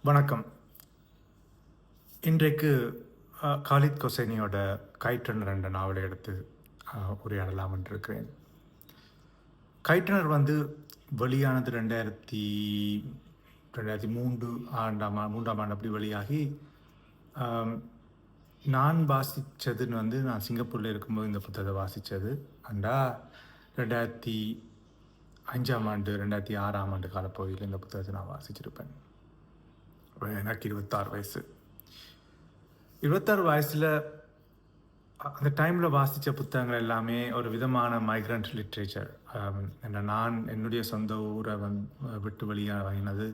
வணக்கம். இன்றைக்கு காலித் கொசைனியோட கைட்டனர் என்ற நாவலை எடுத்து உரையாடலாம் என்றிருக்கிறேன். கைட்டனர் வெளியானது 2003 மூன்றாம் ஆண்டு அப்படி வெளியாகி, நான் வாசித்ததுன்னு நான் சிங்கப்பூரில் இருக்கும்போது இந்த புத்தகத்தை வாசித்தது. 2005ஆம் ஆண்டு 2006ஆம் ஆண்டு காலப்பகுதியில் இந்த புத்தகத்தை நான் வாசிச்சிருப்பேன். எனக்கு 26 வயசு. 26 வயசில் அந்த டைமில் வாசித்த புத்தகங்கள் எல்லாமே ஒரு விதமான மைக்ரண்ட் லிட்ரேச்சர். நான் என்னுடைய சொந்த ஊரை விட்டு வெளியாகினது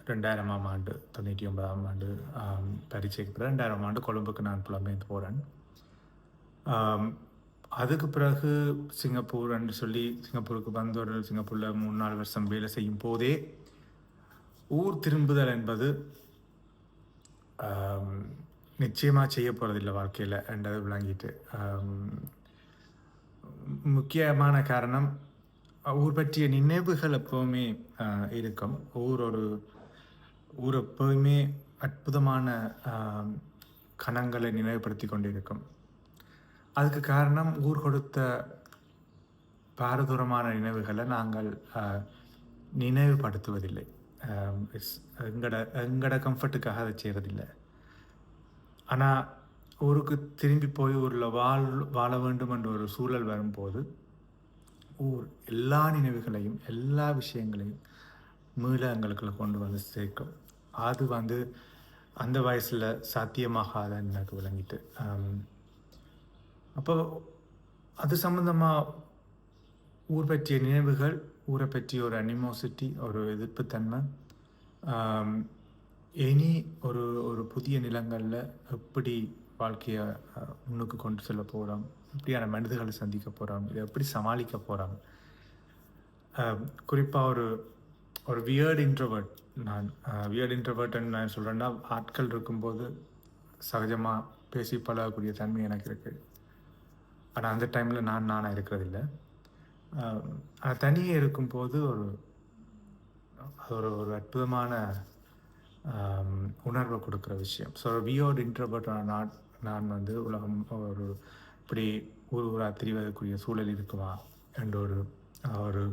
2000ஆம் ஆண்டு, 99ஆம் ஆண்டு பரீட்சைக்கு பிறகு 2000ஆம் ஆண்டு கொழும்புக்கு நான் புலம்பெயர்ந்து போகிறேன். அதுக்கு பிறகு சிங்கப்பூருக்கு சிங்கப்பூரில் 3-4 வருஷம் வேலை செய்யும் போதே ஊர் திரும்புதல் என்பது நிச்சயமாக செய்ய போகிறதில்லை வாழ்க்கையில் என்றது விளங்கிட்டு. முக்கியமான காரணம், ஊர் பற்றிய நினைவுகள் எப்போவுமே இருக்கும். ஊர் எப்போவுமே அற்புதமான கணங்களை நினைவுபடுத்தி கொண்டிருக்கும். அதுக்கு காரணம், ஊர் கொடுத்த பாரதூரமான நினைவுகளை நாங்கள் நினைவுபடுத்துவதில்லை. எங்கட கம்ஃபர்ட்டுக்காக அதை செய்கிறதில்லை. ஆனால் ஊருக்கு திரும்பி போய் ஊரில் வாழ வேண்டும் என்ற ஒரு சூழல் வரும்போது ஊர் எல்லா நினைவுகளையும் எல்லா விஷயங்களையும் மீள எங்களுக்குள்ள கொண்டு சேர்க்கும். அது அந்த வயசில் சாத்தியமாகாதன்னு எனக்கு விளங்கிட்டு. அப்போ அது சம்மந்தமாக ஊர் பற்றிய நினைவுகள், ஊரை பற்றிய ஒரு அனிமோசிட்டி, ஒரு எதிர்ப்புத்தன்மை, இனி ஒரு புதிய நிலங்களில் எப்படி வாழ்க்கையை முன்னுக்கு கொண்டு செல்ல போகிறோம், எப்படியான மனிதர்களை சந்திக்க போகிறோம், இதை எப்படி சமாளிக்க போகிறோம். குறிப்பாக ஒரு வியர்ட் இன்ட்ரோவர்ட்னு நான் சொல்கிறேன்னா, ஆட்கள் இருக்கும்போது சகஜமாக பேசி பழகக்கூடிய தன்மை எனக்கு இருக்குது. ஆனால் அந்த டைமில் நானாக இருக்கிறதில்ல. தனியே இருக்கும்போது ஒரு அற்புதமான உணர்வை கொடுக்குற விஷயம். ஸோ வியர்ட் இன்ட்ரோவர்ட் நான் உலகம் இப்படி ஊராக திரிவதற்குரிய சூழல் இருக்குமா என்ற ஒரு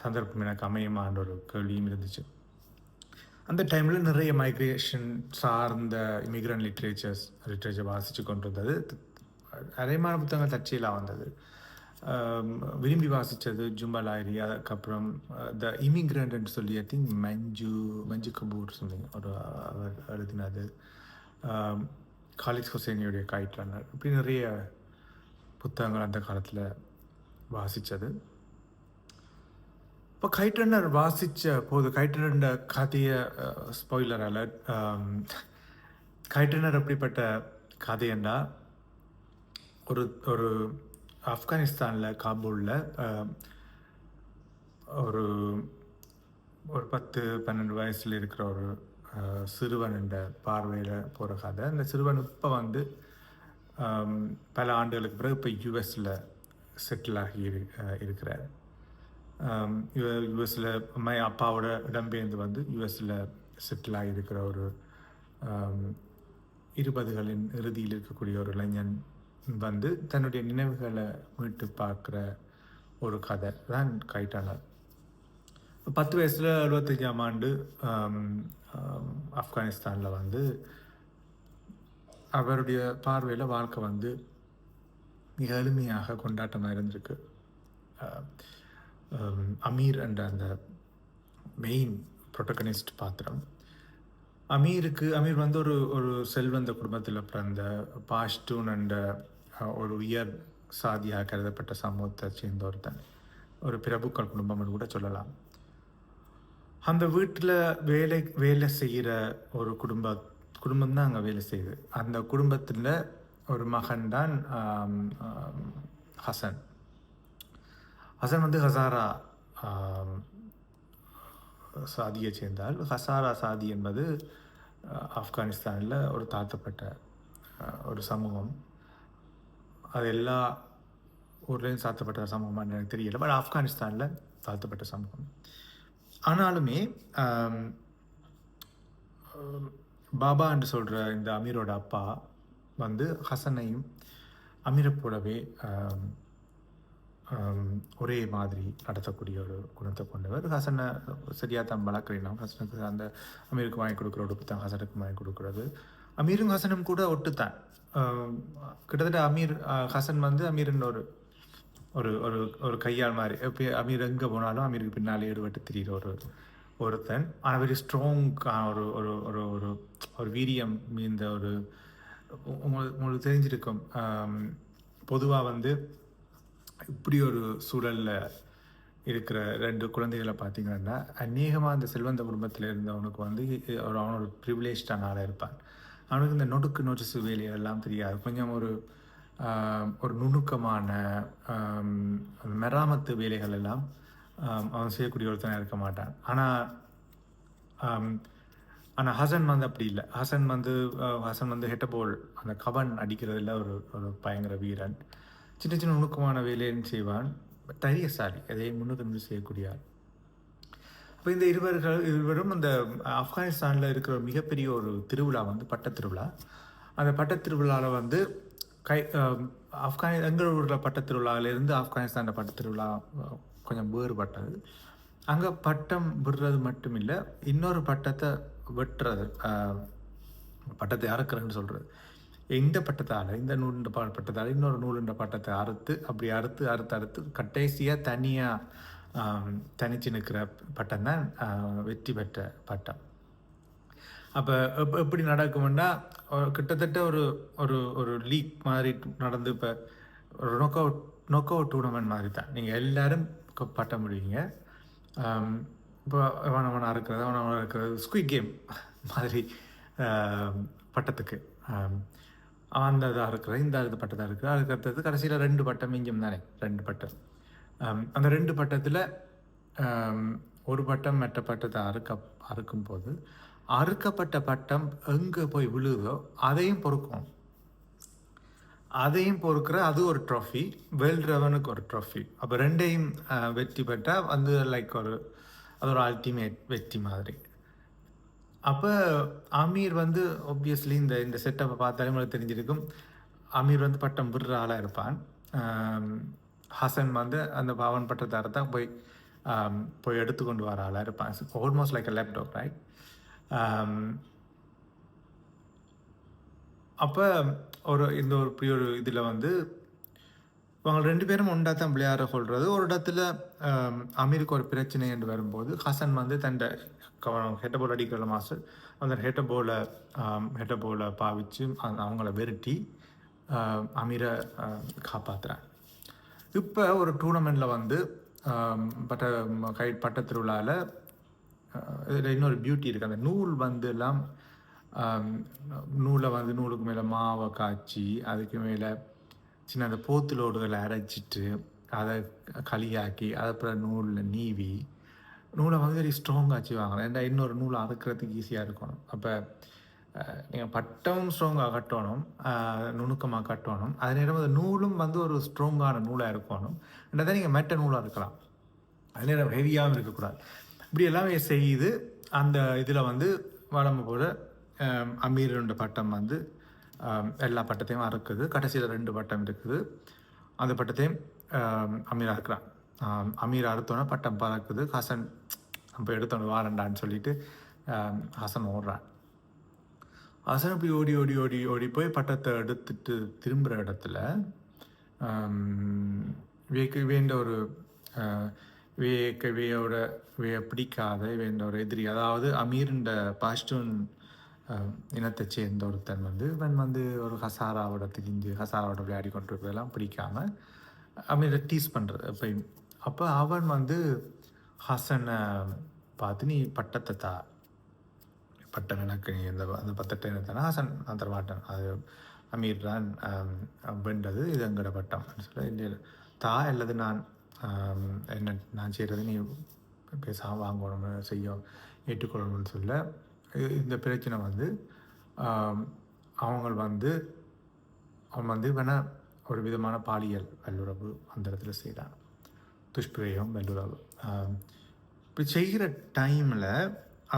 சந்தர்ப்பம் எனக்கு அமையுமான்ற ஒரு கேள்வியும் இருந்துச்சு. அந்த டைமில் நிறைய மைக்ரேஷன் சார்ந்த இமிக்ரண்ட் லிட்ரேச்சர் வாசித்து கொண்டு வந்தது. அரைமான புத்தகங்கள் தற்செயலாக வந்தது. விரும்பி வாசித்தது ஜும்பா லாயிரி. அதுக்கப்புறம் த இமிக்ரண்ட்னு சொல்லி ஐ திங்க் மஞ்சு கபூர் சொல்லி அவர் எழுதினது. காலித் ஹுசைனியுடைய கைட்டனர், இப்படி நிறைய புத்தகங்கள் அந்த காலத்தில் வாசித்தது. இப்போ கைட்டனர் வாசித்த போது, கைட்டனர்ன்ற கதையை ஸ்பாயிலர் அலர்ட், கைட்டனர் எப்படிப்பட்ட கதையண்டா, ஒரு ஆப்கானிஸ்தானில் காபூலில் ஒரு 10-12 வயசில் இருக்கிற ஒரு சிறுவன் என்ற பார்வையில் போகிற கதை. அந்த சிறுவன் இப்போ பல ஆண்டுகளுக்கு பிறகு இப்போ யூஎஸில் செட்டில் ஆகி இருக்கிறார். யூஎஸில் அப்பாவோட இடம்பெயர்ந்து யூஎஸில் செட்டில் ஆகியிருக்கிற ஒரு 20களின் இறுதியில் இருக்கக்கூடிய ஒரு இளைஞன் தன்னுடைய நினைவுகளை மீட்டு பார்க்குற ஒரு கதை தான் கைட்டனர். 10 வயசில் 75ஆம் ஆண்டு ஆப்கானிஸ்தானில் அவருடைய பார்வையில் வாழ்க்கை மிக எளிமையாக கொண்டாட்டமாக இருந்திருக்கு. அமீர் என்ற அந்த மெயின் ப்ரொட்டகனிஸ்ட் பாத்திரம். அமீர் ஒரு செல்வந்த குடும்பத்தில் பிறந்த பாஷ்டூன் என்ற ஒரு உயர் சாதியாக கருதப்பட்ட சமூகத்தை சேர்ந்த ஒரு பிரபுக்கள் குடும்பம் கூட சொல்லலாம். அந்த வீட்டில் வேலை செய்கிற ஒரு குடும்பம் தான் அங்கே வேலை செய்யுது. அந்த குடும்பத்தில் ஒரு மகன் தான் ஹசன். ஹசாரா சாதியை சேர்ந்தால். ஹசாரா சாதி என்பது ஆப்கானிஸ்தானில் ஒரு தாழ்த்தப்பட்ட ஒரு சமூகம். அது எல்லா ஊர்லேயும் தாழ்த்தப்பட்ட சமூகமாக எனக்கு தெரியல, பட் ஆப்கானிஸ்தானில் தாழ்த்தப்பட்ட சமூகம். ஆனாலுமே பாபா என்று சொல்கிற இந்த அமீரோட அப்பா வந்து ஹசனையும் அமீரை போலவே ஒரே மாதிரி நடத்தக்கூடிய ஒரு குணத்தை கொண்டவர். ஹசனை சரியாக தான் வளர்க்குறீங்க. ஹசனுக்கு அந்த அமீருக்கு வாங்கி கொடுக்குற உடுப்பு தான் ஹசனுக்கு வாங்கி கொடுக்குறது. அமீரும் ஹசனும் கூட ஒட்டுத்தான். கிட்டத்தட்ட ஹசன் வந்து அமீரின் ஒரு ஒரு ஒரு ஒரு கையாள் மாதிரி. இப்போ அமீர் எங்கே போனாலும் அமீருக்கு பின்னாலே ஈடுபட்டு திரிகிற ஒருத்தன். ஆனால் வெரி ஸ்ட்ராங் ஒரு ஒரு ஒரு ஒரு ஒரு வீரியம் இந்த ஒரு உங்களுக்கு தெரிஞ்சிருக்கும். பொதுவாக வந்து இப்படி ஒரு சூழலில் இருக்கிற 2 குழந்தைகளை பார்த்தீங்கன்னா, அநேகமாக அந்த செல்வந்த குடும்பத்தில் இருந்தவனுக்கு வந்து அவனோட ப்ரிவிலேஜ்டான ஆளாக இருப்பான். அவனுக்கு இந்த நொடிசு வேலையெல்லாம் தெரியாது. கொஞ்சம் ஒரு நுணுக்கமான மெராமத்து வேலைகள் எல்லாம் அவன் செய்யக்கூடிய ஒருத்தனாக இருக்க மாட்டான். ஆனால் ஹசன் வந்து அப்படி இல்லை. ஹசன் வந்து ஹெட்டபோல் அந்த கவன் அடிக்கிறதுல ஒரு பயங்கர வீரன். சின்ன சின்ன நுணுக்கமான வேலைன்னு செய்வான். தைரியசாலி, எதையும் முன்னுக்கு செய்யக்கூடிய ஆள். இப்போ இந்த இருவரும் அந்த ஆப்கானிஸ்தானில் இருக்கிற மிகப்பெரிய ஒரு திருவிழா வந்து பட்டத்திருவிழா. அந்த பட்டத்திருவிழாவில் வந்து எங்கள் ஊரில் பட்டத்திருவிழாவிலேருந்து ஆப்கானிஸ்தானில் பட்டத்திருவிழா கொஞ்சம் வேறுபட்டது. அங்கே பட்டம் விடுறது மட்டும் இல்லை, இன்னொரு பட்டத்தை வெட்டுறது, பட்டத்தை அறுக்கிறேன்னு சொல்கிறது. இந்த பட்டத்தால், இந்த நூலுன்ற பட்டத்தால் இன்னொரு நூலுன்ற பட்டத்தை அறுத்து கடைசியாக தனிச்சு நிற்கிற பட்டம் தான் வெற்றி பெற்ற பட்டம். அப்போ எப்படி நடக்கும்னா, கிட்டத்தட்ட ஒரு ஒரு ஒரு லீக் மாதிரி நடந்து, இப்போ ஒரு நொக் அவுட் டூர்னமெண்ட் மாதிரி தான். நீங்கள் எல்லோரும் பட்டம் முடிவீங்க. இப்போ அவனை இருக்கிறது ஸ்குயிட் கேம் மாதிரி பட்டத்துக்கு அந்த இதாக இருக்கிறது, இந்த இது பட்டதாக இருக்குது. அதுக்கு அடுத்தது கடைசியில் 2 பட்டம் மிஞ்சும் தானே, 2 பட்டம். அந்த 2 பட்டத்தில் ஒரு பட்டம் மற்ற பட்டத்தை அறுக்கும் போது அறுக்கப்பட்ட பட்டம் எங்கே போய் விழுதோ அதையும் பொறுக்கிற அது ஒரு ட்ராஃபி, வெல்றவனுக்கு ஒரு ட்ராஃபி. அப்போ 2ஐயும் வெற்றி பெற்றால் வந்து லைக் அது ஒரு அல்டிமேட் வெற்றி மாதிரி. அப்போ அமீர் வந்து ஒப்வியஸ்லி இந்த செட்டப்பை பார்த்தாலே உங்களுக்கு தெரிஞ்சிருக்கும். அமீர் வந்து பட்டம் விடுற ஆளாக இருப்பான். ஹசன் வந்து அந்த பாவன் பட்டத்தார தான் போய் எடுத்துக்கொண்டு வர ஆளாக இருப்பான். ஆல்மோஸ்ட் லைக் அ லேப்டாப், ரைட்? அப்போ இந்த ஒரு இதில் வந்து இவங்க 2 பேரும் ஒன்றா தான் விளையாட சொல்கிறது. ஒரு இடத்துல அமீருக்கு ஒரு பிரச்சனை என்று வரும்போது ஹசன் வந்து ஹெட்டபோல் அடிக்கிற மாஸ்டர் அந்த ஹெட்டபோலை பாவிச்சு அவங்கள வெறுட்டி அமீரை காப்பாற்றுறான். இப்போ ஒரு டூர்னமெண்ட்டில் வந்து பட்டத்திருவிழாவில் இதில் இன்னொரு பியூட்டி இருக்குது. அந்த நூல் வந்து எல்லாம் நூலுக்கு மேலே மாவை காய்ச்சி அதுக்கு மேலே சின்ன அந்த போத்துலோடுகளை அரைச்சிட்டு அதை களியாக்கி அதை அப்புறம் நூலில் நீவி நூலை வந்து வெரி ஸ்ட்ராங்காக வச்சுவாங்க. ஏன்னா இன்னொரு நூலை அறுக்கிறதுக்கு ஈஸியாக இருக்கணும். அப்போ நீங்கள் பட்டம் ஸ்ட்ராங்காக கட்டணும், நுணுக்கமாக கட்டணும். அதே நேரம் அந்த நூலும் வந்து ஒரு ஸ்ட்ராங்கான நூலாக இருக்கணும். தான் நீங்கள் மெட்ட நூலாக இருக்கலாம், அதே நேரம் ஹெவியாகவும் இருக்கக்கூடாது. இப்படி எல்லாமே செய்து அந்த இதில் வந்து வளமை போல அமீரோட பட்டம் வந்து எல்லா பட்டத்தையும் அறுக்குது. கடைசியில் 2 பட்டம் இருக்குது. அந்த பட்டத்தையும் அமீர் அறுக்கிறான். அமீர் அறுத்தோன்னே பட்டம் பறக்குது. ஹசன் அப்போ எடுத்தோன்னு வாரண்டான்னு சொல்லிட்டு ஹசன் ஓடுறான். ஹசன் இப்படி ஓடி ஓடி ஓடி ஓடி போய் பட்டத்தை எடுத்துட்டு திரும்புகிற இடத்துல வேண்ட ஒரு பிடிக்காத வேண்ட ஒரு எதிரி, அதாவது அமீருண்ட பாஸ்டூன் இனத்தை சேர்ந்த ஒருத்தன் வந்து இவன் வந்து ஒரு ஹசாராவோட விளையாடி கொண்டு இருப்பதெல்லாம் பிடிக்காம அமீரை டீஸ் பண்ணுறது. அப்போ அவன் வந்து ஹசனை பார்த்து, நீ பட்டத்தை பட்டம் எனக்கு நீ அந்த பட்டத்தை தானே. ஹசன் நான் தரமாட்டேன், அது அமீர் தான் வென்றது, இது எங்கட பட்டம் சொல்ல அல்லது நான் செய்கிறது நீ பேசாமல் வாங்கணும்னு ஏற்றுக்கொள்ளணும்னு சொல்ல. இந்த பிரச்சனை வந்து அவன் வந்து வேணால் ஒரு விதமான பாலியல் வல்லுறவு அந்த இடத்துல செய்கிறான், துஷ்பிரயோகம் வல்லுறவு. இப்போ செய்கிற டைமில்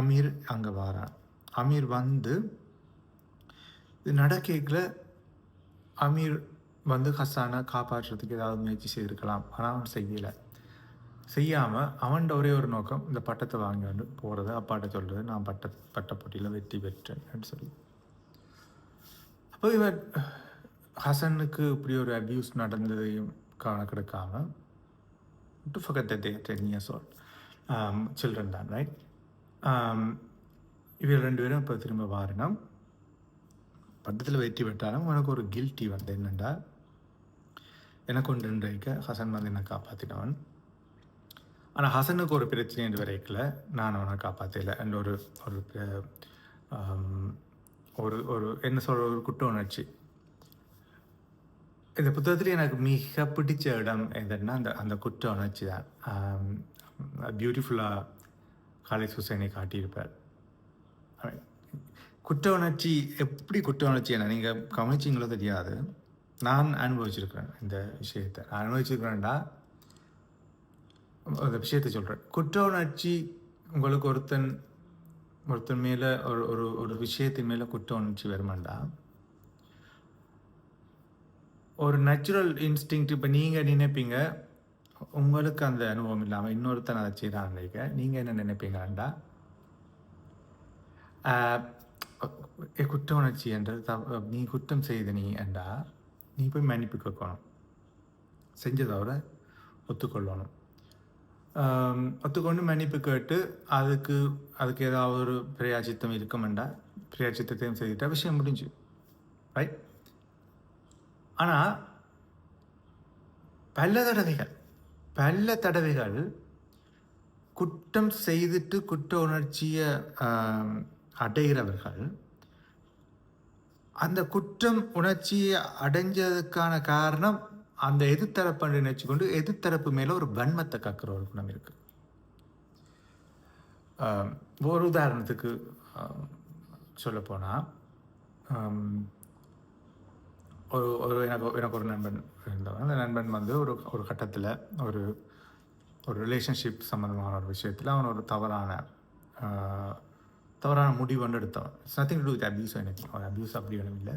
அமீர் அங்கே வாரான். அமீர் வந்து இது நடக்கல. அமீர் வந்து ஹசானை காப்பாற்றுறதுக்கு ஏதாவது முயற்சி செய்திருக்கலாம். ஆனால் அவன் செய்யாமல் அவன்கிட்ட ஒரே ஒரு நோக்கம், இந்த பட்டத்தை வாங்கி வந்து போகிறது, அப்பாட்ட சொல்கிறது, நான் பட்ட போட்டியில் வெற்றி பெற்றேன்னு சொல்லி. அப்போ இவர் ஹசனுக்கு இப்படி ஒரு abuse நடந்ததையும் கணக்கெடுக்காமல் to forget that they are 10 years old children தான், ரைட்? இவர் 2 பேரும் இப்போ திரும்ப வாரினம் பட்டத்தில் வெற்றி பெற்றாலும் உனக்கு ஒரு கில்ட்டி வந்து என்னென்னா, எனக்கு ஒன்று வைக்க ஹசன் வந்து என்னை காப்பாற்றினவன். ஆனால் ஹசனுக்கு ஒரு பிரச்சனை என்று வரைக்கல, நான் அவனை காப்பாற்றலை என்ற ஒரு ஒரு ஒரு என்ன சொல்கிற ஒரு குற்ற உணர்ச்சி. இந்த புத்தகத்தில் எனக்கு மிக பிடிச்ச இடம் எதுன்னா அந்த குற்ற உணர்ச்சி தான். பியூட்டிஃபுல்லாக காலேஜ் ஹுசைனை காட்டியிருப்பார். குற்ற உணர்ச்சி எப்படி குற்ற உணர்ச்சி என்ன நீங்கள் கவனிச்சிங்களோ தெரியாது. நான் அனுபவிச்சிருக்கிறேன் இந்த விஷயத்தை. நான் அனுபவிச்சிருக்கிறேன்டா அந்த விஷயத்தை சொல்கிறேன். குற்ற உணர்ச்சி உங்களுக்கு ஒருத்தன் மேலே ஒரு விஷயத்தின் மேலே குற்ற உணர்ச்சி வருமாண்டா, ஒரு நேச்சுரல் இன்ஸ்டிங். இப்போ நீங்கள் நினைப்பீங்க, உங்களுக்கு அந்த அனுபவம் இல்லாமல் இன்னொருத்தன் அதை செய்கிறான்னு நினைக்க நீங்கள் என்ன நினைப்பீங்கண்டா, குற்ற உணர்ச்சி என்றது நீ குற்றம் செய்த நீ என்றா நீ போய் மன்னிப்பு கேட்கணும், செஞ்சதோட ஒத்துக்கொள்ளணும். ஒத்துக்கொண்டு மன்னிப்பு கேட்டு அதுக்கு ஏதாவது ஒரு பிரியாச்சித்தம் இருக்குமெண்டா பிரியாச்சித்தத்தையும் செய்துட்டா விஷயம் முடிஞ்சு, ரைட்? ஆனால் பல தடவைகள் குற்றம் செய்துட்டு குற்ற உணர்ச்சியை அடைகிறவர்கள் அந்த குற்றம் உணர்ச்சியை அடைஞ்சதுக்கான காரணம் அந்த எதிர்த்தரப்பு நினைச்சுக்கொண்டு எதிர்த்தரப்பு மேலே ஒரு வன்மத்தை காக்கிற ஒரு குணம் இருக்கு. ஒரு உதாரணத்துக்கு சொல்லப்போனால், எனக்கு ஒரு நண்பன் இருந்தவன். அந்த நண்பன் வந்து ஒரு கட்டத்தில் ஒரு ரிலேஷன்ஷிப் சம்மந்தமான ஒரு விஷயத்தில் அவன் ஒரு தவறான முடிவு வந்து எடுத்தவன். It's nothing to do with abuse எனக்கு. அவன் அப்யூஸ் அப்படி ஒன்றும் இல்லை.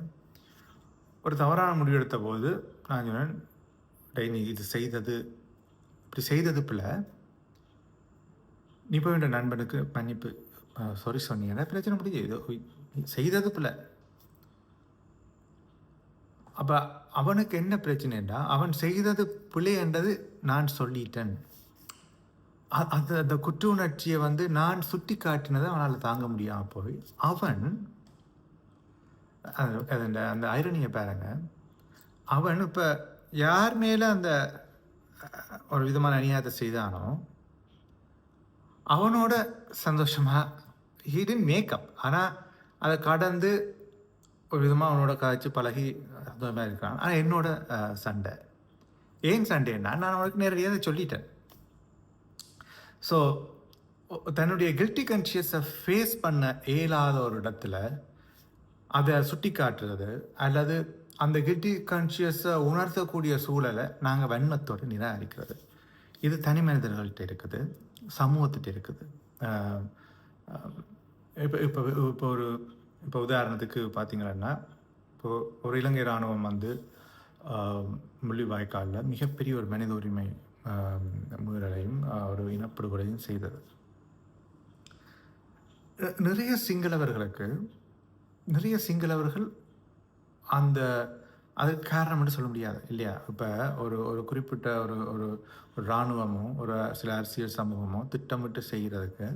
ஒரு தவறான முடிவு எடுத்த போது நான் சொன்னேன், நீ இது இப்படி செய்தது பிள்ளை, நீ போய் என் நண்பனுக்கு மன்னிப்பு சாரி சொன்னீங்கன்னா பிரச்சனை முடிஞ்சு. ஏதோ செய்தது பிள்ளை. அப்போ அவனுக்கு என்ன பிரச்சனைன்னா, அவன் செய்தது பிள்ளை என்றது நான் சொல்லிட்டேன். அந்த குற்ற உணர்ச்சியை வந்து நான் சுட்டி காட்டினதை அவனால் தாங்க முடியாமல் போய் அவன் அந்த ஐரணியை பாருங்க, அவன் இப்போ யார் மேலே அந்த ஒரு விதமான அநியாயத்தை செய்தானோ அவனோட சந்தோஷமாக ஹீ டிட்ன்ட் மேக்கப், ஆனால் அதை கடந்து ஒரு விதமாக அவனோட காய்ச்சி பழகி சந்தோஷமாக இருக்கான். ஆனால் என்னோட சண்டை ஏன் சண்டைன்னா, நான் அவனுக்கு நேரடியாக சொல்லிட்டேன். ஸோ தன்னுடைய கில்ட்டி கான்ஷியஸை ஃபேஸ் பண்ண இயலாத ஒரு இடத்துல அதை சுட்டி காட்டுறது அல்லது அந்த கில்ட்டி கான்ஷியஸை உணர்த்தக்கூடிய சூழலை நாங்கள் வன்மத்தோடு நிராகரிக்கிறது, இது தனி மனிதர்கள்ட்ட இருக்குது, சமூகத்திட்ட இருக்குது. இப்போ உதாரணத்துக்கு பார்த்தீங்கன்னா, இப்போது ஒரு இலங்கை இராணுவம் வந்து முள்ளிவாய்க்காலில் மிகப்பெரிய ஒரு மனித உரிமை மீறலையும் ஒரு இனப்படுகொலையும் செய்தது. நிறைய சிங்களவர்கள் அந்த அதுக்கு காரணம் சொல்ல முடியாது இல்லையா? இப்போ ஒரு குறிப்பிட்ட ஒரு இராணுவமோ ஒரு சில அரசியல் சமூகமோ திட்டமிட்டு செய்கிறதுக்கு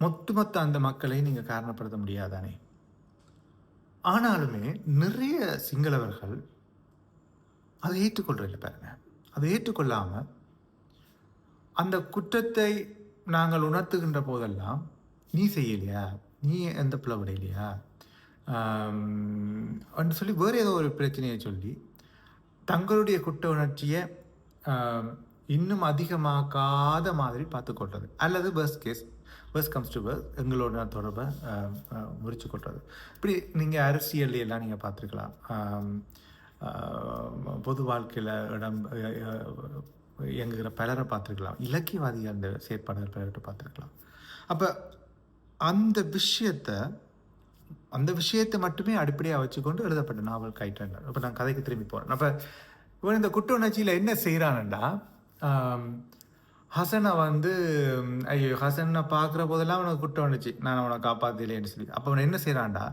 மொத்த அந்த மக்களை நீங்கள் காரணப்படுத்த முடியாதானே? ஆனாலுமே நிறைய சிங்களவர்கள் அதை ஏற்றுக்கொள்றதில்லை பாருங்க. அதை ஏற்றுக்கொள்ளாமல் அந்த குற்றத்தை நாங்கள் உணர்த்துகின்ற போதெல்லாம், நீ செய்யலையா, நீ எந்த பிளவுடையிலையா அப்படின்னு சொல்லி வேறு ஏதோ ஒரு பிரச்சனையை சொல்லி தங்களுடைய குற்ற உணர்ச்சியை இன்னும் அதிகமாக்காத மாதிரி பார்த்துக்கொள்வது, அல்லது வேர்ஸ் கம்ஸ் டு வேர்ஸ் எங்களோட தொடர்பை முறிச்சு கொள்வது. இப்படி நீங்கள் அரசியல் எல்லாம் நீங்கள் பார்த்துருக்கலாம், பொது வாழ்க்கையில் இயங்குகிற பலரை பார்த்துருக்கலாம், இலக்கியவாதிகள் அந்த செயற்பாடுகள் பலர்கிட்ட பார்த்துருக்கலாம். அப்போ அந்த விஷயத்தை மட்டுமே அடிப்படையாக வச்சுக்கொண்டு எழுதப்பட்ட நாவல் கைட்டண்டர். இப்போ நான் கதைக்கு திரும்பி போகிறேன். அப்போ இவன் இந்த குற்ற உணர்ச்சியில் என்ன செய்கிறான்டா, ஹசனை வந்து ஐயோ ஹசனை பார்க்குற போதெல்லாம் அவனுக்கு குற்ற உணர்ச்சி, நான் அவனை காப்பாற்றலேன்னு சொல்லி. அப்போ அவன் என்ன செய்கிறான்டா,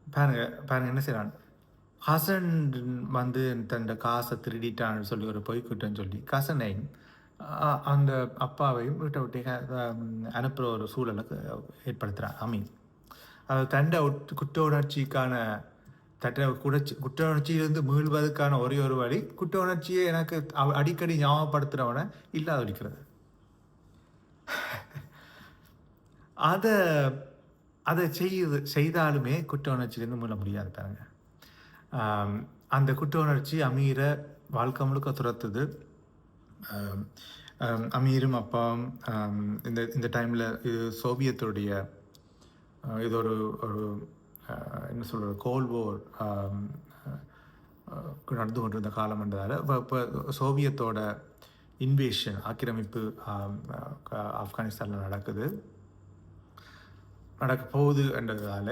பாருங்க என்ன செய்கிறான். ஹசன் வந்து தன் காசை திருடிட்டான்னு சொல்லி ஒரு பொய் குற்றம்னு சொல்லி ஹசனையும் அந்த அப்பாவையும் வீட்டை விட்டு அனுப்புகிற ஒரு சூழலுக்கு ஏற்படுத்துகிறான் அமீன். அது தண்டை குற்ற உணர்ச்சிக்கான குற்ற உணர்ச்சியிலிருந்து மீள்வதற்கான ஒரே ஒரு வழி குற்ற உணர்ச்சியை எனக்கு அடிக்கடி ஞாபகப்படுத்துகிறவனை இல்லாதொழிக்கிறது. அதை செய்தாலுமே குற்ற உணர்ச்சியிலேருந்து மீள முடியாது பாருங்க. அந்த குற்ற உணர்ச்சி அமீரை வாழ்க்கை முழுக்க துரத்துது. அமீரும் அப்பாவும் இந்த டைமில் இது சோவியத்துடைய இது ஒரு என்ன சொல்கிறது கோல்ட் வார் நடந்து கொண்டிருந்த காலம் என்றதால் இப்போ சோவியத்தோட இன்வேஷன் ஆக்கிரமிப்பு ஆப்கானிஸ்தானில் நடக்க போகுது என்றதால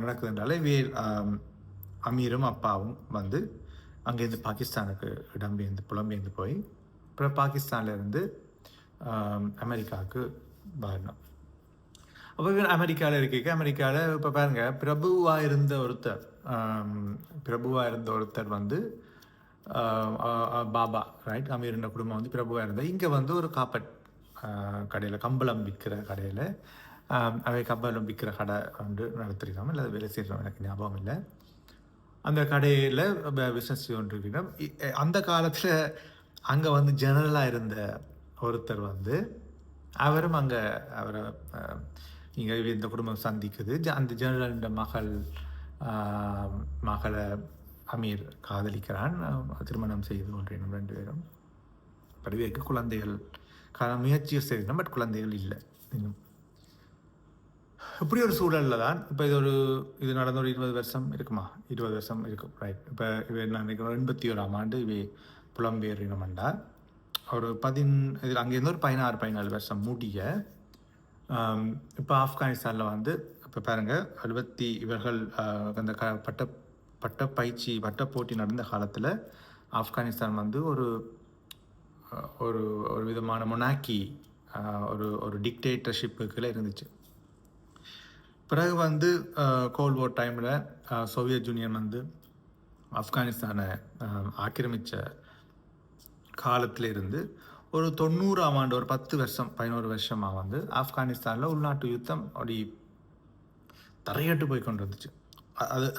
நடக்குதுன்றால அமீரும் அப்பாவும் வந்து அங்கேருந்து பாகிஸ்தானுக்கு புலம்பெயர்ந்து போய் அப்புறம் பாகிஸ்தான்லேருந்து அமெரிக்காவுக்கு வரணும். அப்போ அமெரிக்காவில் அமெரிக்காவில் இப்போ பாருங்கள் பிரபுவாக இருந்த ஒருத்தர் வந்து பாபா ரைட், அமீர் குடும்பம் வந்து பிரபுவாக இருந்தால் இங்கே வந்து ஒரு காப்பட் கடையில் கம்பளம் விற்கிற கடையில் அவை கம்பளம் விற்கிற கடை வந்து நடத்திருக்காமல் இல்லை வேலை செய்கிறோம், எனக்கு ஞாபகம் இல்லை. அந்த கடையில் பிஸ்னஸ் கொண்டிருக்கிறோம். அந்த காலத்தில் அங்கே வந்து ஜெனரலாக இருந்த ஒருத்தர் வந்து அவரை இங்கே இந்த குடும்பம் சந்திக்குது. அந்த ஜெனரல் மகளை அமீர் காதலிக்கிறான், திருமணம் செய்து கொண்டிருக்கணும் 2 பேரும். படிவேக்கு குழந்தைகள் முயற்சியை செய்யணும், பட் குழந்தைகள் இல்லை இன்னும். இப்படி ஒரு சூழலில் தான் இப்போ இது நடந்த ஒரு 20 வருஷம் இருக்குமா, 20 வருஷம் இருக்கும் ரைட். இப்போ நான் நினைக்கிறேன் 81ஆம் ஆண்டு இவை புலம்பெயரினம்ண்டா ஒரு அங்கேருந்து ஒரு 16-17 வருஷம் மூடிய. இப்போ ஆப்கானிஸ்தானில் வந்து இப்போ பாருங்கள் இவர்கள் அந்த பட்ட போட்டி நடந்த காலத்தில் ஆப்கானிஸ்தான் வந்து ஒரு ஒரு ஒரு விதமான மொனாக்கி ஒரு டிக்டேட்டர்ஷிப்புக்குள்ளே இருந்துச்சு. பிறகு வந்து கோல்ட் வார் டைமில் சோவியத் யூனியன் வந்து ஆப்கானிஸ்தானை ஆக்கிரமித்த காலத்தில் இருந்து ஒரு 90ஆம் ஆண்டு ஒரு 11 வருஷமாக வந்து ஆப்கானிஸ்தானில் உள்நாட்டு யுத்தம் அப்படி தரையட்டு போய் கொண்டு வந்துச்சு.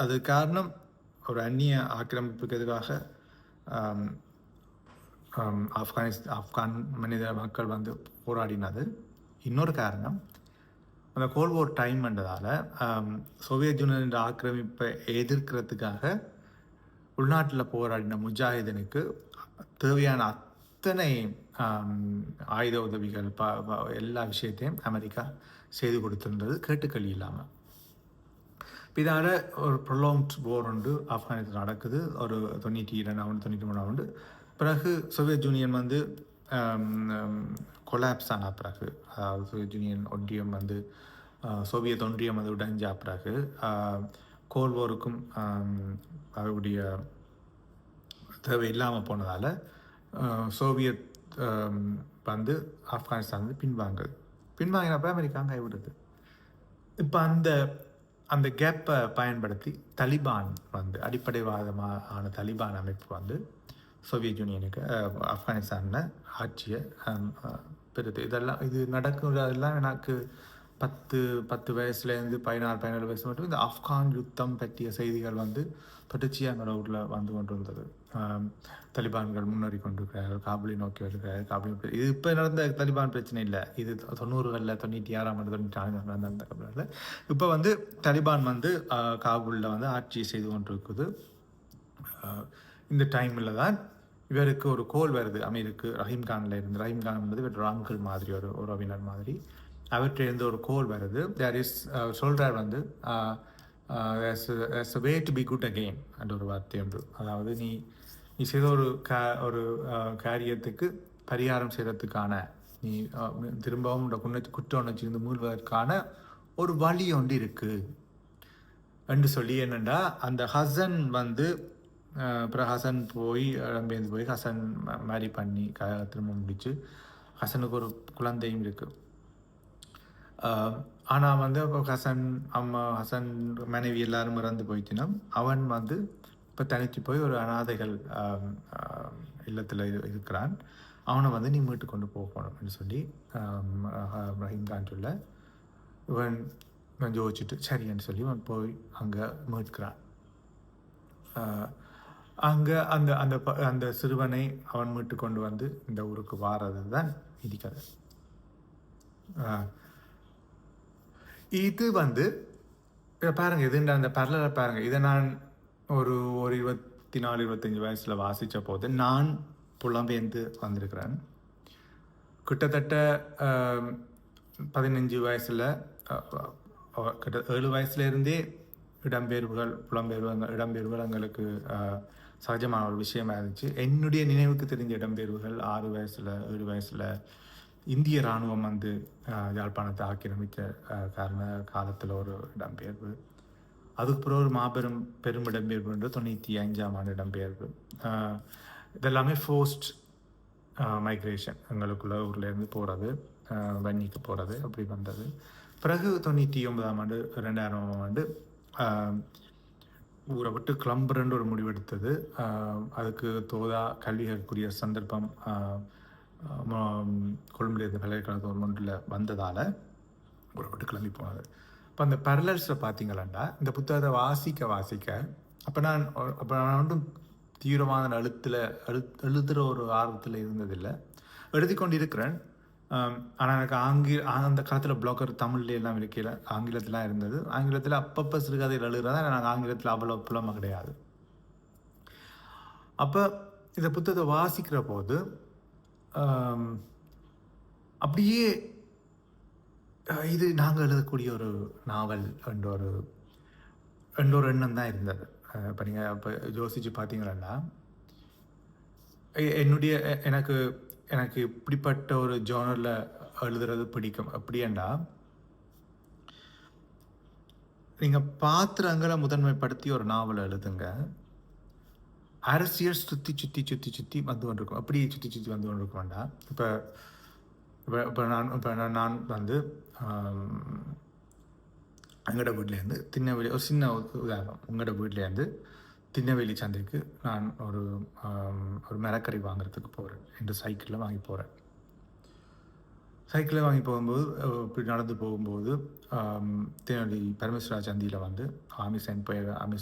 அது காரணம் ஒரு அந்நிய ஆக்கிரமிப்புக்கு எதிராக ஆப்கான் மனித மக்கள் வந்து போராடினது. இன்னொரு காரணம் அந்த கோல்ட் வார் டைம்ன்றதால் சோவியத் யூனியன் ஆக்கிரமிப்பை எதிர்க்கிறதுக்காக உள்நாட்டில் போராடின முஜாஹிதனுக்கு தேவையான அத்தனை ஆயுத உதவிகள் எல்லா விஷயத்தையும் அமெரிக்கா செய்து கொடுத்திருந்தது கேட்டுக்களி இல்லாமல். இதால் ஒரு ப்ரொலாங்ட் வார் ஒன்று ஆப்கானிஸ்தான் நடக்குது ஒரு 92-93 ஆண்டு. பிறகு சோவியத் யூனியன் வந்து கொலாப்ஸ் ஆன பிறகு, அதாவது சோவியத் யூனியன் ஒன்றியம் வந்து சோவியத் ஒன்றியம் வந்து உடைஞ்ச பிறகு கோல்ட் வாருக்கும் அவருடைய தேவை இல்லாமல் போனதால் சோவியத் வந்து ஆப்கானிஸ்தான் வந்து பின்வாங்கினப்ப அமெரிக்கா கைவிடுது. இப்போ அந்த கேப்பை பயன்படுத்தி தலிபான் வந்து அடிப்படைவாதமான தலிபான் அமைப்பு வந்து சோவியத் யூனியனுக்கு ஆப்கானிஸ்தானில் ஆட்சியை பெறுது. இது நடக்குறதெல்லாம் எனக்கு 10 வயசுலேருந்து 16-17 வயசு மட்டும் இந்த ஆப்கான் யுத்தம் பற்றிய செய்திகள் வந்து தொடர்ச்சியாக என்னோட ஊரில் வந்து கொண்டு இருந்தது. தலிபான்கள் முன்னேறி கொண்டிருக்கிறார்கள், காபூலை நோக்கி வருகிறார்கள். இது இப்போ நடந்த தலிபான் பிரச்சனை இல்லை, இது 90களில் 96ஆம் ஆண்டு 94 நடந்த காலத்தில். இப்போ வந்து தலிபான் வந்து காபூலில் வந்து ஆட்சி செய்து கொண்டிருக்குது. இந்த டைமில் தான் இவருக்கு ஒரு கோல் வருது அமீருக்கு. ரஹீம் கான் வந்து இவர் ராம்கல் மாதிரி ஒரு உறவினர் மாதிரி அவற்றிலிருந்து ஒரு கோல் வருது. சொல்கிறார் வந்து there's a way to be good again என்ற ஒரு வார்த்தை ஒன்று. அதாவது நீ செய்த ஒரு காரியத்துக்கு பரிகாரம் செய்கிறதுக்கான, நீ திரும்பவும் குற்ற உணர்ச்சியிலிருந்து மீள்வதற்கான ஒரு வழி ஒன்று இருக்குது என்று சொல்லி என்னென்னா அந்த ஹசன் வந்து அப்புறம் ஹசன் போய் இடம்பெயர்ந்து போய் ஹசன் மேரி பண்ணி திரும்ப முடிச்சு ஹசனுக்கு ஒரு குழந்தையும் இருக்குது. ஆனால் வந்து இப்போ ஹசன் அம்மா ஹசன் மனைவி எல்லாரும் இறந்து போயிட்டுனா அவன் வந்து இப்போ தனித்து போய் ஒரு அனாதைகள் இல்லத்தில் இருக்கிறான். அவனை வந்து நீ மீட்டு கொண்டு போகணும் அப்படின்னு சொல்லி ரஹீம் கான் சொல்ல இவன் யோசிச்சுட்டு சரின்னு சொல்லி அவன் போய் அங்கே மீட்கிறான். அங்கே அந்த அந்த அந்த சிறுவனை அவன் மீட்டு கொண்டு வந்து இந்த ஊருக்கு வாரது தான் இடிக்கதை. இது வந்து பாருங்கள், இது அந்த பரலரை பாருங்கள். இதை நான் ஒரு 24-25 வயசில் வாசித்த போது நான் புலம்பெயர்ந்து வந்திருக்கிறேன். கிட்டத்தட்ட 15 வயசில் கிட்ட 7 வயசுலேருந்தே இடம்பெயர்வுகள் எங்களுக்கு சகஜமான ஒரு விஷயமா இருந்துச்சு. என்னுடைய நினைவுக்கு தெரிஞ்ச இடம்பெயர்வுகள் 6 வயசில் 7 வயசில் இந்திய இராணுவம் வந்து யாழ்ப்பாணத்தை ஆக்கிரமித்த காலத்தில் ஒரு இடம்பெயர்வு. அதுக்கப்புறம் ஒரு பெரும் இடம்பெயர்வு என்று 95ஆம் ஆண்டு இடம்பெயர்வு. இதெல்லாமே ஃபோர்ஸ்ட் மைக்ரேஷன், எங்களுக்குள்ள ஊர்லேருந்து போகிறது, வன்னிக்கு போகிறது அப்படி வந்தது. பிறகு 99ஆம் ஆண்டு 2000ஆம் ஆண்டு ஊரை விட்டு கிளம்புறன்னு ஒரு முடிவெடுத்தது. அதுக்கு தோதா கல்வி கற்கக்கூடிய சந்தர்ப்பம் கொழும்புலேருந்து பல்கலைக்கழகம் ஒன்றில் வந்ததால் ஊரை விட்டு கிளம்பி போனது. இப்போ அந்த பேரலல்ஸில் பார்த்தீங்களா இந்த புத்தகத்தை வாசிக்க அப்போ நான் ஒன்றும் தீவிரமான எழுதுகிற ஒரு ஆர்வத்தில் இருந்ததில்லை. எழுதி கொண்டு இருக்கிறேன். ஆனால் எனக்கு அந்த காலத்தில் பிளாக்கர் தமிழ்ல எல்லாம் இருக்கையில் ஆங்கிலத்திலாம் இருந்தது. ஆங்கிலத்தில் அப்பப்போ சிறுகதையில் எழுதுறதா எனக்கு ஆங்கிலத்தில் அவ்வளோ புலமாக கிடையாது. அப்போ இந்த புத்தகத்தை வாசிக்கிற போது அப்படியே இது நாங்கள் எழுதக்கூடிய ஒரு நாவல் என்ற ஒரு எண்ணம் தான் இருந்தது. இப்போ நீங்கள் இப்போ யோசித்து பார்த்தீங்கன்னா எனக்கு இப்படிப்பட்ட ஒரு ஜோனரில் எழுதுறது பிடிக்கும். அப்படியேண்டா நீங்கள் பாத்திரங்களை முதன்மைப்படுத்தி ஒரு நாவலை எழுதுங்க. அரசியல் சுற்றி வந்து கொண்டு இருக்கும். அப்படியே சுற்றி வந்து கொண்டு இருக்க வேண்டாம். இப்போ நான் வந்து எங்களோட வீட்டிலேருந்து திண்ணவேலி, ஒரு சின்ன உதாரணம், உங்களோட வீட்டிலேருந்து திண்ணவேலி சந்தைக்கு நான் ஒரு மரக்கறி வாங்குறதுக்கு போகிறேன் என்று சைக்கிளில் வாங்கி போகிறேன். சைக்கிளில் வாங்கி போகும்போது இப்படி நடந்து போகும்போது திண்ணவேலி பரமேஸ்வரா சந்தியில் வந்து ஆமி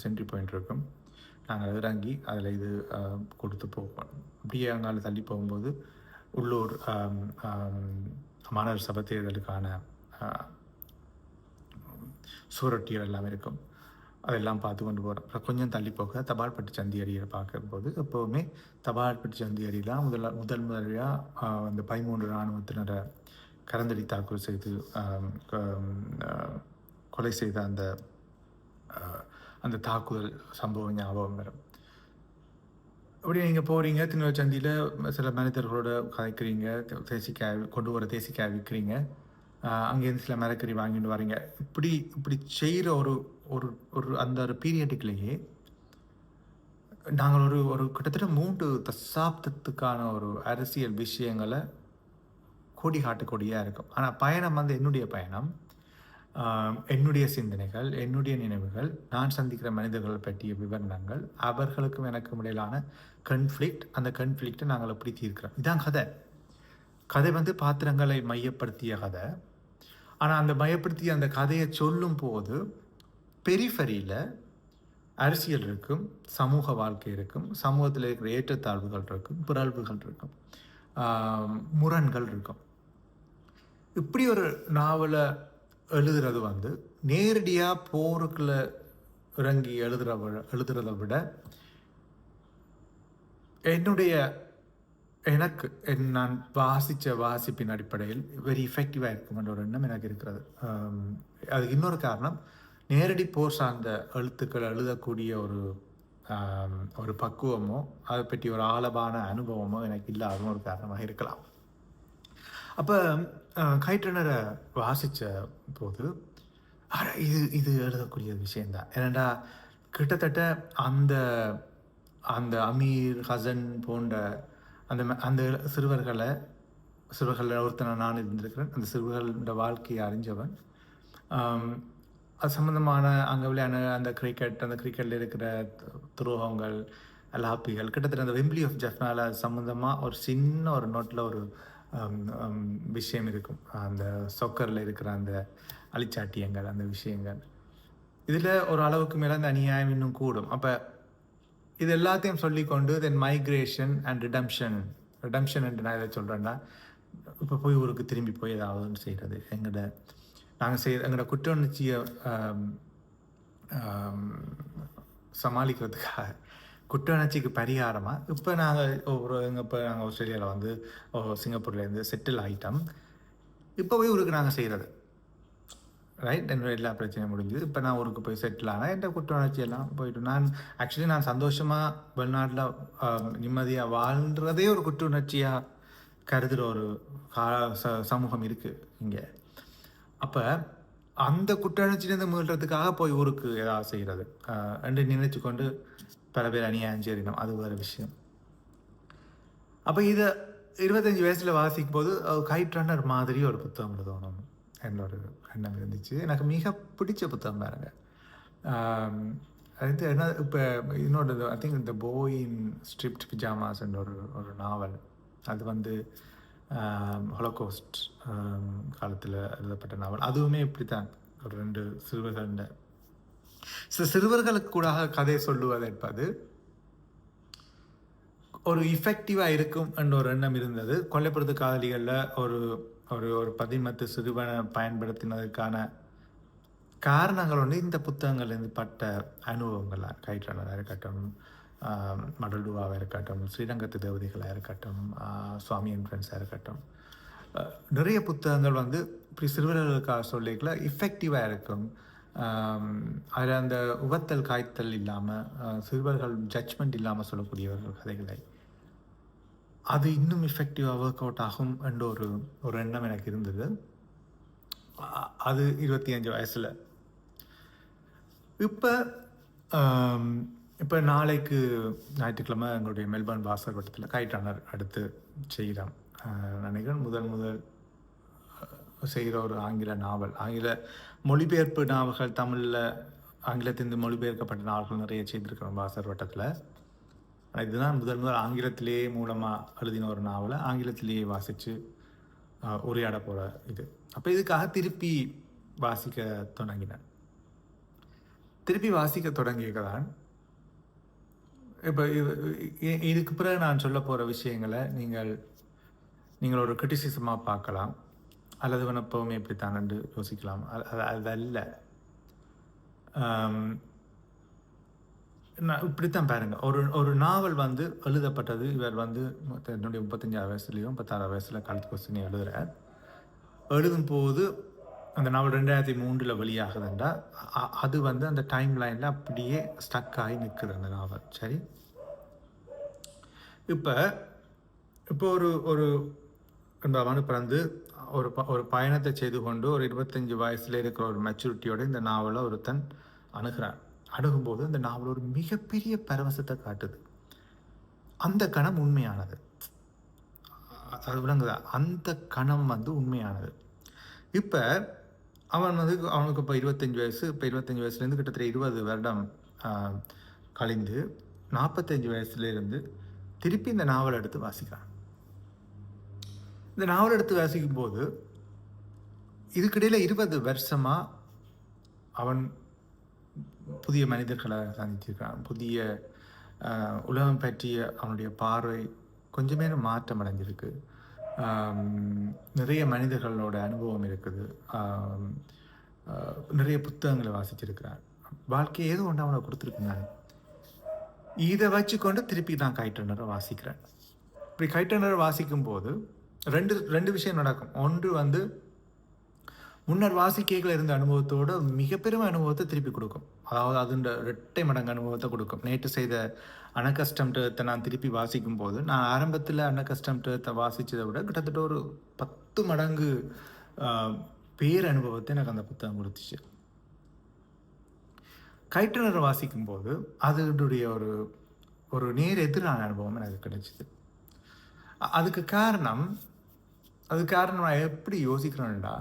சென்ட்ரி பாயிண்ட் இருக்கும். நாங்கள் இறங்கி அதில் இது கொடுத்து போவோம். அப்படியே அங்கால தள்ளி போகும்போது உள்ளூர் மாநகர சபை தேர்தலுக்கான சூரட்டிகள் எல்லாமே இருக்கும். அதெல்லாம் பார்த்து கொண்டு போகிறோம். அப்புறம் கொஞ்சம் தள்ளி போக தபால்பட்டு சந்தி அடியை பார்க்கும்போது எப்போவுமே தபால்பட்டு சந்தி அடியெலாம் முதல் முறையாக அந்த 13 இராணுவத்தினரை கரந்தடி தாக்குதல் செய்து கொலை செய்த அந்த தாக்குதல் சம்பவம் ஞாபகம் வரும். அப்படி நீங்கள் போகிறீங்க, திண்ணவேலி சந்தியில் சில மனிதர்களோட கதைக்கிறீங்க, தேசிக்காய் கொண்டு வர தேசிக்காய் விற்கிறீங்க, அங்கேருந்து சில மரக்கறி வாங்கிட்டு வரீங்க. இப்படி செய்கிற ஒரு அந்த ஒரு பீரியடுக்குள்ளேயே நாங்கள் ஒரு கிட்டத்தட்ட 3 தசாப்தத்துக்கான ஒரு அரசியல் விஷயங்களை கொடி காட்டக்கூடியாக இருக்கும். ஆனால் பயணம் வந்து என்னுடைய பயணம், என்னுடைய சிந்தனைகள், என்னுடைய நினைவுகள், நான் சந்திக்கிற மனிதர்கள் பற்றிய விவரணங்கள், அவர்களுக்கும் எனக்கும் இடையிலான கன்ஃப்ளிக்ட், அந்த கன்ஃப்ளிக்டை நாங்கள் எப்படி தீர்க்கிறோம். இதுதான் கதை வந்து பாத்திரங்களை மையப்படுத்திய கதை. ஆனால் அந்த மையப்படுத்திய அந்த கதையை சொல்லும் போது பெரிஃபரியில் அரசியல் இருக்கும், சமூக வாழ்க்கை இருக்கும், சமூகத்தில் இருக்கிற ஏற்றத்தாழ்வுகள் இருக்கும், பிறழ்வுகள் இருக்கும், முரண்கள் இருக்கும். இப்படி ஒரு நாவலை எழுதுறது வந்து நேரடியாக போருக்குள்ள இறங்கி எழுதுறதை விட நான் வாசித்த வாசிப்பின் அடிப்படையில் வெரி எஃபெக்டிவாக இருக்குமென்ற ஒரு எண்ணம் எனக்கு இருக்கிறது. அதுக்கு இன்னொரு காரணம், நேரடி போர் சார்ந்த எழுத்துக்கள் எழுதக்கூடிய ஒரு பக்குவமோ அதை பற்றி ஒரு ஆழமான அனுபவமோ எனக்கு இல்லாத ஒரு காரணமாக இருக்கலாம். அப்போ கைட் ரன்னரை வாசித்த போது இது இது எழுதக்கூடிய விஷயந்தான். ஏனெண்டா கிட்டத்தட்ட அந்த அந்த அமீர், ஹசன் போன்ற அந்த சிறுவர்களில் ஒருத்தனை நான் இருந்திருக்கிறேன். அந்த சிறுவர்களோட வாழ்க்கையை அறிஞ்சவன். அது சம்மந்தமான அங்கே விளையாட அந்த கிரிக்கெட்டில் இருக்கிற துரோகங்கள், லாப்பிகள், கிட்டத்தட்ட அந்த வெம்பிளி ஆஃப் ஜஃப்னால சம்மந்தமாக ஒரு சின்ன ஒரு நோட்டில் ஒரு விஷயம் இருக்கும். அந்த சொக்கரில் இருக்கிற அந்த அழிச்சாட்டியங்கள், அந்த விஷயங்கள். இதில் ஒரு அளவுக்கு மேலே அந்த அநியாயம் இன்னும் கூடும். அப்போ இது எல்லாத்தையும் சொல்லிக்கொண்டு தென் மைக்ரேஷன் அண்ட் ரிடம்ஷன் என்று நான் எதை சொல்கிறேன்னா, இப்போ போய் ஊருக்கு திரும்பி போய் ஏதாவது செய்கிறது, எங்களோட குற்ற உணர்ச்சியை சமாளிக்கிறதுக்காக, குற்ற உணர்ச்சிக்கு பரிகாரமாக இப்போ நாங்கள் ஆஸ்திரேலியாவில் வந்து சிங்கப்பூர்லேருந்து செட்டில் ஆகிட்டோம். இப்போ போய் ஊருக்கு நாங்கள் செய்கிறது ரைட். என்னோட எல்லா பிரச்சனையும் முடிஞ்சுது. இப்போ நான் ஊருக்கு போய் செட்டில் ஆனால் என் குற்ற உணர்ச்சியெல்லாம் போயிட்டு நான் சந்தோஷமாக வெளிநாட்டில் நிம்மதியாக வாழ்கிறதே ஒரு குற்ற உணர்ச்சியாக கருதுகிற ஒரு சமூகம் இருக்குது இங்கே. அப்போ அந்த குற்ற உணர்ச்சியிலேருந்து மீள்றதுக்காக போய் ஊருக்கு ஏதாவது செய்கிறது என்று நினைச்சு கொண்டு பல பேர் அநியாயம் செய்யணும். அது வேறு விஷயம். அப்போ இதை 25 வயசில் வாசிக்கும் போது கைட் ரன்னர் மாதிரி ஒரு புத்தகம் எழுதணும் என்னோட எண்ணம் இருந்துச்சு. எனக்கு மிக பிடிச்ச புத்தகம் பாருங்க. அது என்ன இப்போ இன்னொரு ஐ திங்க் இந்த போய் இன் ஸ்ட்ரிப்ட் பிஜாமாஸ்ன்ற ஒரு நாவல். அது வந்து ஹொலோகாஸ்ட் காலத்தில் எழுதப்பட்ட நாவல். அதுவுமே இப்படித்தான் ஒரு 2 சிறுவர்களுக்கு கூட கதை சொல்லுவது என்பது ஒரு இஃபெக்டிவாக இருக்கும் என்ற ஒரு எண்ணம் இருந்தது. கொல்லைப்புறத்து காதலிகளில் ஒரு ஒரு ஒரு 10 சிறுவனை பயன்படுத்தினதுக்கான காரணங்கள் வந்து இந்த புத்தகங்கள்லேருந்து பட்ட அனுபவங்களாக, கைட்ரனராக இருக்கட்டும், மடல்டுவாவாக இருக்கட்டும், ஸ்ரீரங்கத்து தேவதைகளாக இருக்கட்டும், சுவாமி இன்ஃப்ளூயன்ஸாக இருக்கட்டும், நிறைய புத்தகங்கள் வந்து இப்படி சிறுவர்களுக்காக சொல்லிக்கல இஃபெக்டிவாக இருக்கும். அதில் அந்த உவத்தல் காய்த்தல் இல்லாமல், சிறுவர்கள் ஜட்ஜ்மெண்ட் இல்லாமல் சொல்லக்கூடியவர்கள் கதைகளை, அது இன்னும் எஃபெக்டிவாக ஒர்க் அவுட் ஆகும் என்ற ஒரு எண்ணம் எனக்கு இருந்தது. அது 25 வயசில். இப்போ நாளைக்கு ஞாயிற்றுக்கிழமை எங்களுடைய மெல்பர்ன் வாசர் வட்டத்தில் கைட் ரன்னர் அடுத்து செய்கிறோம் நினைக்கிறேன். முதல் செய்கிற ஒரு ஆங்கில நாவல், ஆங்கில மொழிபெயர்ப்பு நாவல்கள், தமிழில் ஆங்கிலத்திலிருந்து மொழிபெயர்க்கப்பட்ட நாவல்கள் நிறைய செய்திருக்கிறோம் வாசர் வட்டத்தில். இதுதான் முதல் ஆங்கிலத்திலேயே மூலமாக எழுதின ஒரு நாவலை ஆங்கிலத்திலேயே வாசித்து உரையாட போகிற இது. அப்போ இதுக்காக திருப்பி வாசிக்க தொடங்கினேன். திருப்பி வாசிக்க தொடங்கியதான் இப்போ இதுக்கு பிறகு நான் சொல்ல போகிற விஷயங்களை நீங்கள் ஒரு கிரிட்டிசிசமாக பார்க்கலாம், அல்லது எப்பவுமே இப்படித்தான் என்று யோசிக்கலாம். அதல்ல, இப்படித்தான் பாருங்கள். ஒரு நாவல் வந்து எழுதப்பட்டது, இவர் வந்து என்னுடைய 35 வயசுலேயும் 36 வயசில் காலத்து கொஸ்டினை எழுதுகிறார். எழுதும்போது அந்த நாவல் 2003 வெளியாகுதுன்றா அது வந்து அந்த டைம் லைனில் அப்படியே ஸ்டக் ஆகி நிற்குது அந்த நாவல். சரி, இப்போ ஒரு என்பவனு பிறந்து ஒரு பயணத்தை செய்து கொண்டு ஒரு 25 வயசில் இருக்கிற ஒரு மெச்சூரிட்டியோட இந்த நாவலை ஒருத்தன் அணுகிறான். அணுகும்போது அந்த நாவல் ஒரு மிகப்பெரிய பரவசத்தை காட்டுது. அந்த கணம் உண்மையானது, அது விளங்குதா? அந்த கணம் வந்து உண்மையானது. இப்போ அவனுக்கு இப்போ 25 வயசு. இப்போ 25 வயசுலேருந்து கிட்டத்தட்ட 20 வருடம் கழிந்து 45 வயசுலேருந்து திருப்பி இந்த நாவல் எடுத்து வாசிக்கிறான். இந்த நாவல் எடுத்து வாசிக்கும்போது இதுக்கிடையில் 20 வருஷமாக அவன் புதிய மனிதர்களை சந்திச்சிருக்கான். புதிய உலகம் பற்றிய அவனுடைய பார்வை கொஞ்சமே மாற்றம் அடைஞ்சிருக்கு. நிறைய மனிதர்களோட அனுபவம் இருக்குது. நிறைய புத்தகங்களை வாசிச்சிருக்கிறான். வாழ்க்கையை ஏதோ ஒன்று அவனை கொடுத்துருக்குங்க. இதை வச்சுக்கொண்டு திருப்பி நான் கைட் ரன்னரை வாசிக்கிறேன். இப்படி கைட் ரன்னரை வாசிக்கும்போது ரெண்டு விஷயம் நடக்கும். ஒன்று வந்து முன்னர் வாசிக்கைகள் இருந்த அனுபவத்தோடு மிகப்பெரும் அனுபவத்தை திருப்பி கொடுக்கும். அதாவது அதுன்ற 2 மடங்கு அனுபவத்தை கொடுக்கும். நேற்று செய்த அனகஸ்டம்டத்தை நான் திருப்பி வாசிக்கும் போது, நான் ஆரம்பத்தில் அனகஸ்டம்டத்தை வாசித்ததை விட கிட்டத்தட்ட ஒரு 10 மடங்கு பேர் அனுபவத்தை எனக்கு அந்த புத்தகம் கொடுத்துச்சு. கைட்டுணரை வாசிக்கும்போது அதனுடைய ஒரு ஒரு நேர் எதிரான அனுபவம் எனக்கு கிடைச்சிது. அதுக்கு காரணம் நான் எப்படி யோசிக்கிறேன்டா,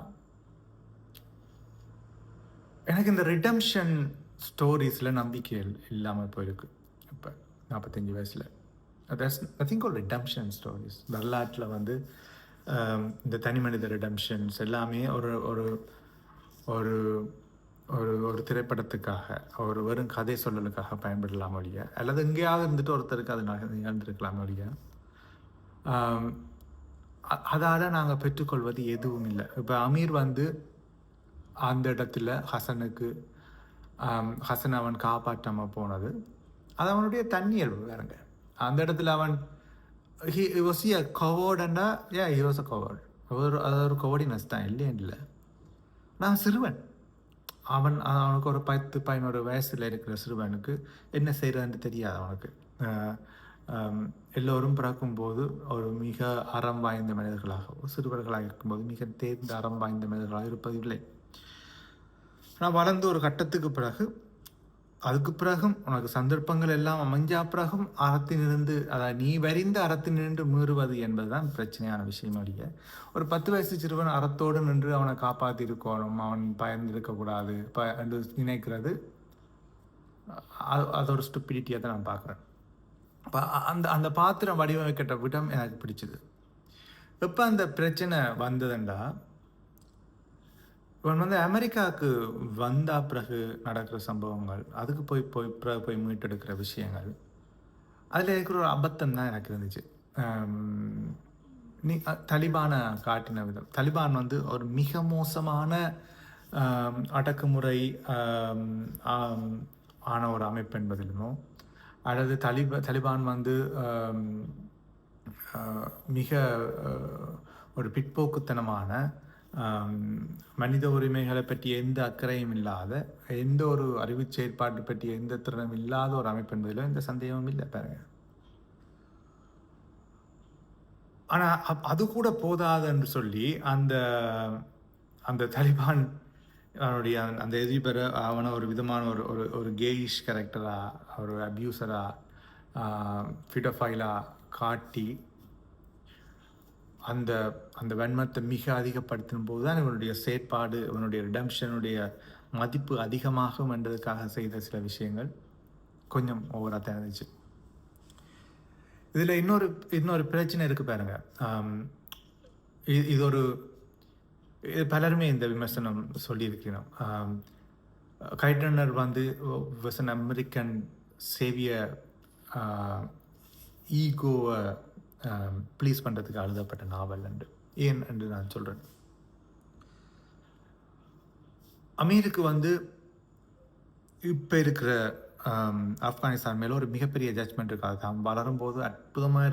எனக்கு இந்த ரிடம்ஷன் ஸ்டோரிஸில் நம்பிக்கை இல்லாமல் போயிருக்கு. இப்போ 45 வயசில் that's nothing called redemption stories. வரலாற்றில் வந்து இந்த தனி மனித ரிடம்ஷன்ஸ் எல்லாமே ஒரு ஒரு ஒரு ஒரு ஒரு திரைப்படத்துக்காக ஒரு வெறும் கதை சொல்லலுக்காக பயன்படலாம் ஒழிய, அல்லது எங்கேயாவது இருந்துட்டு ஒருத்தருக்கு அது நிகழ்ந்திருக்கலாம் ஒழிய, அதால் நாங்கள் பெற்றுக்கொள்வது எதுவும் இல்லை. இப்போ அமீர் வந்து அந்த இடத்துல ஹசன் அவன் காப்பாற்றாமல் போனது அது அவனுடைய தன்னியல்பு வேறுங்க. அந்த இடத்துல அவன் he was a coward and he was a coward. அது ஒரு கவர்டினஸ் தான், இல்லை. நான் சிறுவன். அவனுக்கு ஒரு 10-11 வயசில் இருக்கிற சிறுவனுக்கு என்ன செய்கிறதுன்னு தெரியாது. அவனுக்கு எல்லோரும் பிறக்கும்போது ஒரு மிக அறம் வாய்ந்த மனிதர்களாக, சிறுவர்களாக இருக்கும்போது மிக தேர்ந்த அறம் வாய்ந்த மனிதர்களாக இருப்பதில்லை. நான் வளர்ந்து ஒரு கட்டத்துக்கு பிறகு, அதுக்கு பிறகும் உனக்கு சந்தர்ப்பங்கள் எல்லாம் அமைஞ்சா பிறகும் அறத்தினிருந்து, அதாவது நீ வரிந்த அறத்தினின்று மீறுவது என்பதுதான் பிரச்சனையான விஷயம். அடிக்க ஒரு 10 வயசு சிறுவன் அறத்தோடு நின்று அவனை காப்பாற்றி இருக்கணும், அவன் பயந்திருக்கக்கூடாது என்று நினைக்கிறது, அதோட ஸ்டூபிடிட்டியாக தான் நான் பார்க்குறேன். அந்த பாத்திரம் வடிவமைக்கிட்ட விடம் எனக்கு பிடிச்சது. எப்போ அந்த பிரச்சனை வந்ததுண்டா, இவன் வந்து அமெரிக்காவுக்கு வந்தா பிறகு நடக்கிற சம்பவங்கள், அதுக்கு போய் மீட்டெடுக்கிற விஷயங்கள், அதில் இருக்கிற ஒரு அபத்தம் தான் எனக்கு இருந்துச்சு. தலிபானை காட்டின விதம், தலிபான் வந்து ஒரு மிக மோசமான அடக்குமுறை ஆன ஒரு அமைப்பு என்பதிலுமோ, அல்லது தலிபான் வந்து மிக ஒரு பிற்போக்குத்தனமான மனித உரிமைகளை பற்றி எந்த அக்கறையும் இல்லாத, எந்த ஒரு அறிவு செயற்பாட்டு பற்றி எந்த திறனும் இல்லாத ஒரு அமைப்பு என்பதில் எந்த சந்தேகமும் இல்லை பாருங்க. ஆனால் அது கூட போதாது என்று சொல்லி அந்த அந்த தலிபான் அவனுடைய அந்த எதிர்பெற அவனை ஒரு விதமான ஒரு ஒரு ஒரு கேயிஷ் கேரக்டராக, ஒரு அப்யூசராக, ஃபிடோஃபைலாக காட்டி அந்த அந்த வன்மத்தை மிக அதிகப்படுத்தும் போது தான் இவனுடைய செயற்பாடு, இவனுடைய ரிடம்ஷனுடைய மதிப்பு அதிகமாகும் என்றதுக்காக செய்த சில விஷயங்கள் கொஞ்சம் ஓவராக தான் இருந்துச்சு. இதில் இன்னொரு பிரச்சனை இருக்குது பாருங்க. இது பலருமே இந்த விமர்சனம் சொல்லியிருக்கணும். கைட்ரன்னர் வந்து வாஸ் அன் அமெரிக்கன் சேவியர், ஈகோவை ப்ளீஸ் பண்ணுறதுக்கு எழுதப்பட்ட நாவல் என்று நான் சொல்கிறேன். அமீருக்கு வந்து இப்போ இருக்கிற ஆப்கானிஸ்தான் மேலே ஒரு மிகப்பெரிய ஜட்ஜ்மெண்ட் இருக்காது. தான் வளரும்போது அற்புதமாக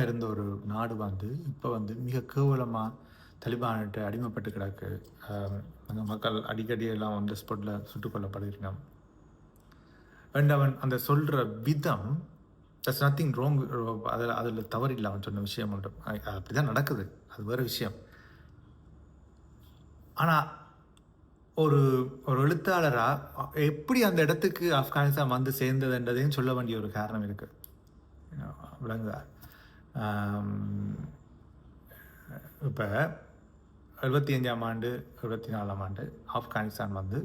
இருந்த ஒரு நாடு வந்து இப்போ வந்து மிக கேவலமாக தலிபான்கிட்ட அடிமைப்பட்டு கிடக்கு. அந்த மக்கள் அடிக்கடியெல்லாம் வந்து ஸ்பாட்டில் சுட்டுக் கொல்லப்படுகிறான். அண்ட் அவன் அந்த சொல்கிற விதம், தட்ஸ் நத்திங் ராங், அதில் தவறில்லை. அவன் சொன்ன விஷயம் மட்டும் அப்படி தான் நடக்குது, அது வேறு விஷயம். ஆனால் ஒரு எழுத்தாளராக எப்படி அந்த இடத்துக்கு ஆப்கானிஸ்தான் வந்து சேர்ந்ததுன்றதையும் சொல்ல வேண்டிய ஒரு காரணம் இருக்குது. விளங்குதா? இப்போ 75ஆம் ஆண்டு 74ஆம் ஆண்டு ஆப்கானிஸ்தான் வந்து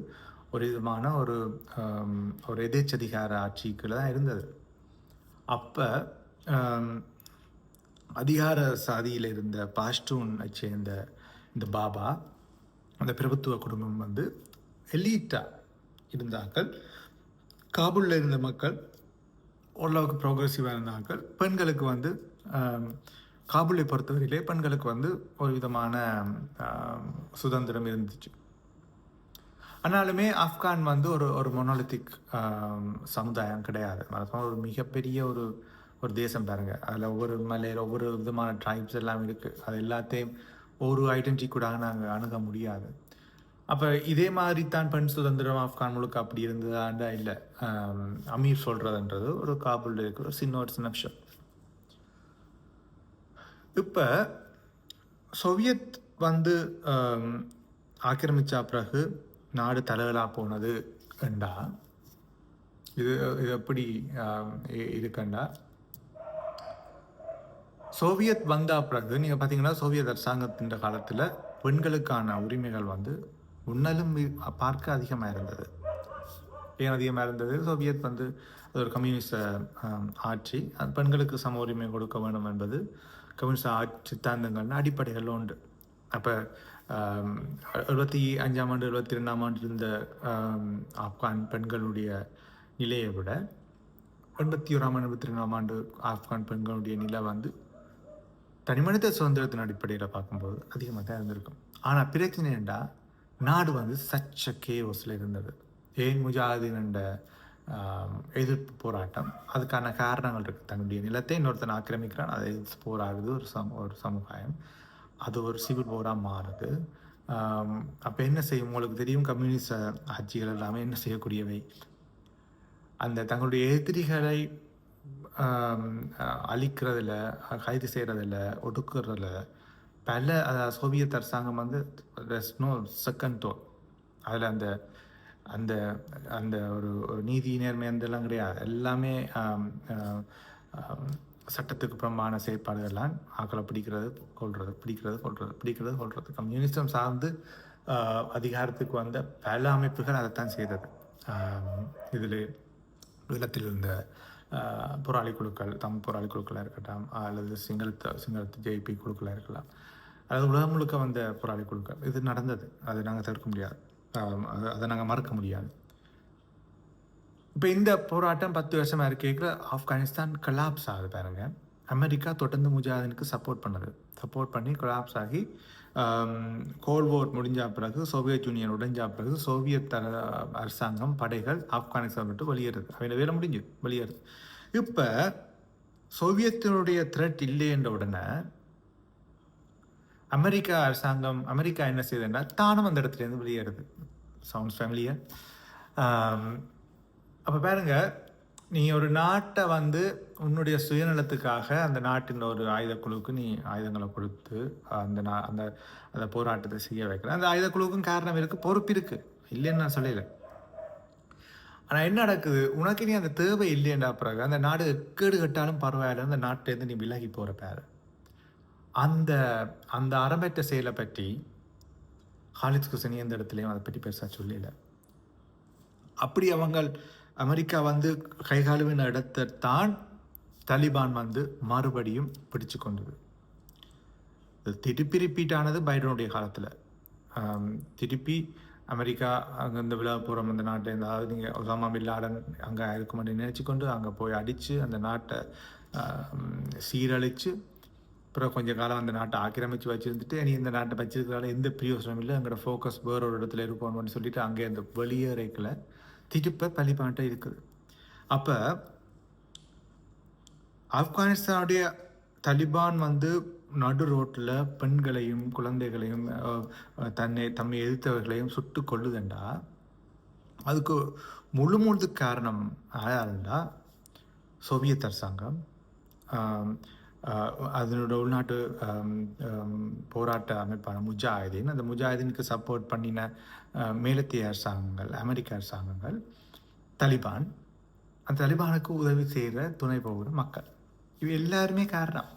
ஒரு விதமான ஒரு எதேச்சதிகார ஆட்சிக்குள்ள தான் இருந்தது. அப்போ அதிகார சாதியில் இருந்த பாஷ்டூனை சேர்ந்த இந்த பாபா, அந்த பிரபுத்துவ குடும்பம் வந்து எலீட்டாக இருந்தார்கள். காபூலில் இருந்த மக்கள் ஓரளவுக்கு ப்ரோக்ரெசிவாக இருந்தார்கள். பெண்களுக்கு வந்து காபூலை பொறுத்தவரையிலே பெண்களுக்கு வந்து ஒரு விதமான சுதந்திரம் இருந்துச்சு. ஆனாலுமே ஆப்கான் வந்து ஒரு மொனோலித்திக் சமுதாயம் கிடையாது. ஒரு மிகப்பெரிய ஒரு தேசம் பாருங்க. அதில் ஒவ்வொரு மலையில் ஒவ்வொரு விதமான ட்ரைப்ஸ் எல்லாம் இருக்குது. அது எல்லாத்தையும் ஒரு ஐடென்டிட்டி கூட நாங்கள் அணுக முடியாது. அப்போ இதே மாதிரி தான் பெண் சுதந்திரம் ஆப்கான் முழுக்க அப்படி இருந்ததாண்டா இல்லை. அமீர் சொல்கிறதுன்றது ஒரு காபூலில் இருக்கிற ஒரு சின்ன விஷயம். இப்போ சோவியத் வந்து ஆக்கிரமித்த பிறகு நாடு தலைவலாக போனது என்றா இது இது எப்படி இருக்குண்டா, சோவியத் வந்த பிறகு நீங்கள் பார்த்தீங்கன்னா சோவியத் அரசாங்கத்தின் காலத்தில் பெண்களுக்கான உரிமைகள் வந்து முன்னாலும் பார்க்க அதிகமாக இருந்தது. ஏன் அதிகமாக இருந்தது? சோவியத் வந்து ஒரு கம்யூனிஸ்ட் ஆட்சி, பெண்களுக்கு சம உரிமை கொடுக்க வேண்டும் என்பது கம்யூனிஸ்ட் ஆட்சி சித்தாந்தங்கள்னு அடிப்படைகளில் உண்டு. அப்போ 75ஆம் ஆண்டு 72ஆம் ஆண்டு இருந்த ஆப்கான் பெண்களுடைய நிலையை விட 81ஆம் ஆண்டு 82ஆம் ஆண்டு ஆப்கான் பெண்களுடைய நிலை வந்து தனிமனித சுதந்திரத்தின் அடிப்படையில் பார்க்கும்போது அதிகமாக தான் இருந்திருக்கும். ஆனால் பிரச்சனை என்னடா, நாடு வந்து சச்ச கேஓஸில் இருந்தது. ஏன் முஜாஹிதீன் என்ற எதிர்ப்பு போராட்டம், அதுக்கான காரணங்கள் இருக்குது. தன்னுடைய நிலத்தை இன்னொருத்தன் ஆக்கிரமிக்கிறான், அதை எதிர்த்து போராடுது ஒரு சமுதாயம், அது ஒரு சிவில் போராக மாறுது. அப்போ என்ன செய்யும்? உங்களுக்கு தெரியும், கம்யூனிஸ்ட் ஆட்சிகள் எல்லாமே என்ன செய்யக்கூடியவை, அந்த தங்களுடைய எதிரிகளை அழிக்கிறதில்ல, கைது செய்கிறதில்ல, ஒடுக்குறதில்ல பல சோவியத் அரசாங்கம் வந்து நோ செகண்ட் தோட். அதில் அந்த அந்த அந்த ஒரு நீதி நேர்மை அதெல்லாம் கிடையாது. எல்லாமே சட்டத்துக்கு புறம்பான செயற்பாடுகள்லாம் ஆக்களை பிடிக்கிறது கொள்வது. கம்யூனிசம் சார்ந்து அதிகாரத்துக்கு வந்த பல அமைப்புகள் அதைத்தான் செய்தது. இதில் ஈழத்தில் இருந்த போராளி குழுக்கள், தமிழ் போராளி குழுக்களாக இருக்கட்டும், அல்லது சிங்களத்து ஜேபி குழுக்களாக இருக்கலாம், அதாவது உலகம் முழுக்க வந்த போராளி குழுக்கள், இது நடந்தது. அதை நாங்கள் தவிர்க்க முடியாது, அதை நாங்கள் மறக்க முடியாது. இப்போ இந்த போராட்டம் 10 வருஷமாக இருக்க ஆப்கானிஸ்தான் கொலாப்ஸ் ஆகுது பாருங்க. அமெரிக்கா தொடர்ந்து முஜாஹிதீனுக்கு சப்போர்ட் பண்ணி கொலாப்ஸ் ஆகி கோல்ட் வார் முடிஞ்ச பிறகு, சோவியத் யூனியன் உடைஞ்ச பிறகு, சோவியத் அரசாங்கம் படைகள் ஆப்கானிஸ்தான் விட்டு வெளியேறுது. வேலை முடிஞ்சு வெளியேறுது. இப்போ சோவியத்தினுடைய த்ரெட் இல்லை என்ற உடனே அமெரிக்கா என்ன செய்யுதுன்னா தானும் அந்த இடத்துலேருந்து வெளியேறுது. சவுண்ட்ஸ் ஃபேமிலியா? அப்போ பாருங்க, நீ ஒரு நாட்டை வந்து உன்னுடைய சுயநலத்துக்காக அந்த நாட்டின் ஒரு ஆயுதக்குழுவுக்கு நீ ஆயுதங்களை கொடுத்து அந்த போராட்டத்தை செய்ய வைக்கிற. அந்த ஆயுதக்குழுவுக்கும் காரணம் இருக்குது, பொறுப்பு இருக்குது, இல்லைன்னு நான் சொல்லலை. ஆனால் என்ன நடக்குது, உனக்கு நீ அந்த தேவை இல்லைன்றா பிறகு அந்த நாடு கேடு கட்டாலும் பரவாயில்ல, அந்த நாட்டிலேருந்து நீ விலகி போகிற பேர். அந்த அரம்பேற்ற செயலை பற்றி ஹாலித் ஹுசைனி எந்த இடத்துலையும் அதை பற்றி பெருசாக சொல்லலை. அப்படி அமெரிக்கா வந்து கைகாலுவின இடத்தை தான் தலிபான் வந்து மறுபடியும் பிடிச்சு கொண்டது. திருப்பி ரிப்பீட் ஆனது பைடனுடைய காலத்தில். திருப்பி அமெரிக்கா அங்கே இந்த விழாப்புறம் அந்த நாட்டில் அதாவது நீங்கள் ஒசாமா பின் லாடன் அங்கே இருக்குமென்று நினச்சி கொண்டு அங்கே போய் அடித்து அந்த நாட்டை சீரழித்து, அப்புறம் கொஞ்சம் காலம் அந்த நாட்டை ஆக்கிரமித்து வச்சுருந்துட்டு, நீ இந்த நாட்டை வச்சிருக்கிறதால எந்த பிரயோசனம் இல்லை, எங்களோட ஃபோக்கஸ் வேற ஒரு இடத்துல இருக்கணும்னு சொல்லிட்டு அங்கே அந்த வெளியேறைக்கில் திருப்ப தலிபான்கிட்ட இருக்குது. அப்போ ஆப்கானிஸ்தானுடைய தலிபான் வந்து நடு ரோட்டில் பெண்களையும் குழந்தைகளையும் தம்மை எதிர்த்தவர்களையும் சுட்டு கொள்ளுதுண்டா, அதுக்கு முழு காரணம் யாருண்டா சோவியத் அரசாங்கம், அதனோட உள்நாட்டு போராட்ட அமைப்பான முஜாஹிதீன், அந்த முஜாஹிதீனுக்கு சப்போர்ட் பண்ணின மேலத்திய அரசாங்கங்கள், அமெரிக்க அரசாங்கங்கள், தலிபான், அந்த தலிபானுக்கு உதவி செய்கிற துணை போகிற மக்கள், இவை எல்லாருமே காரணம்.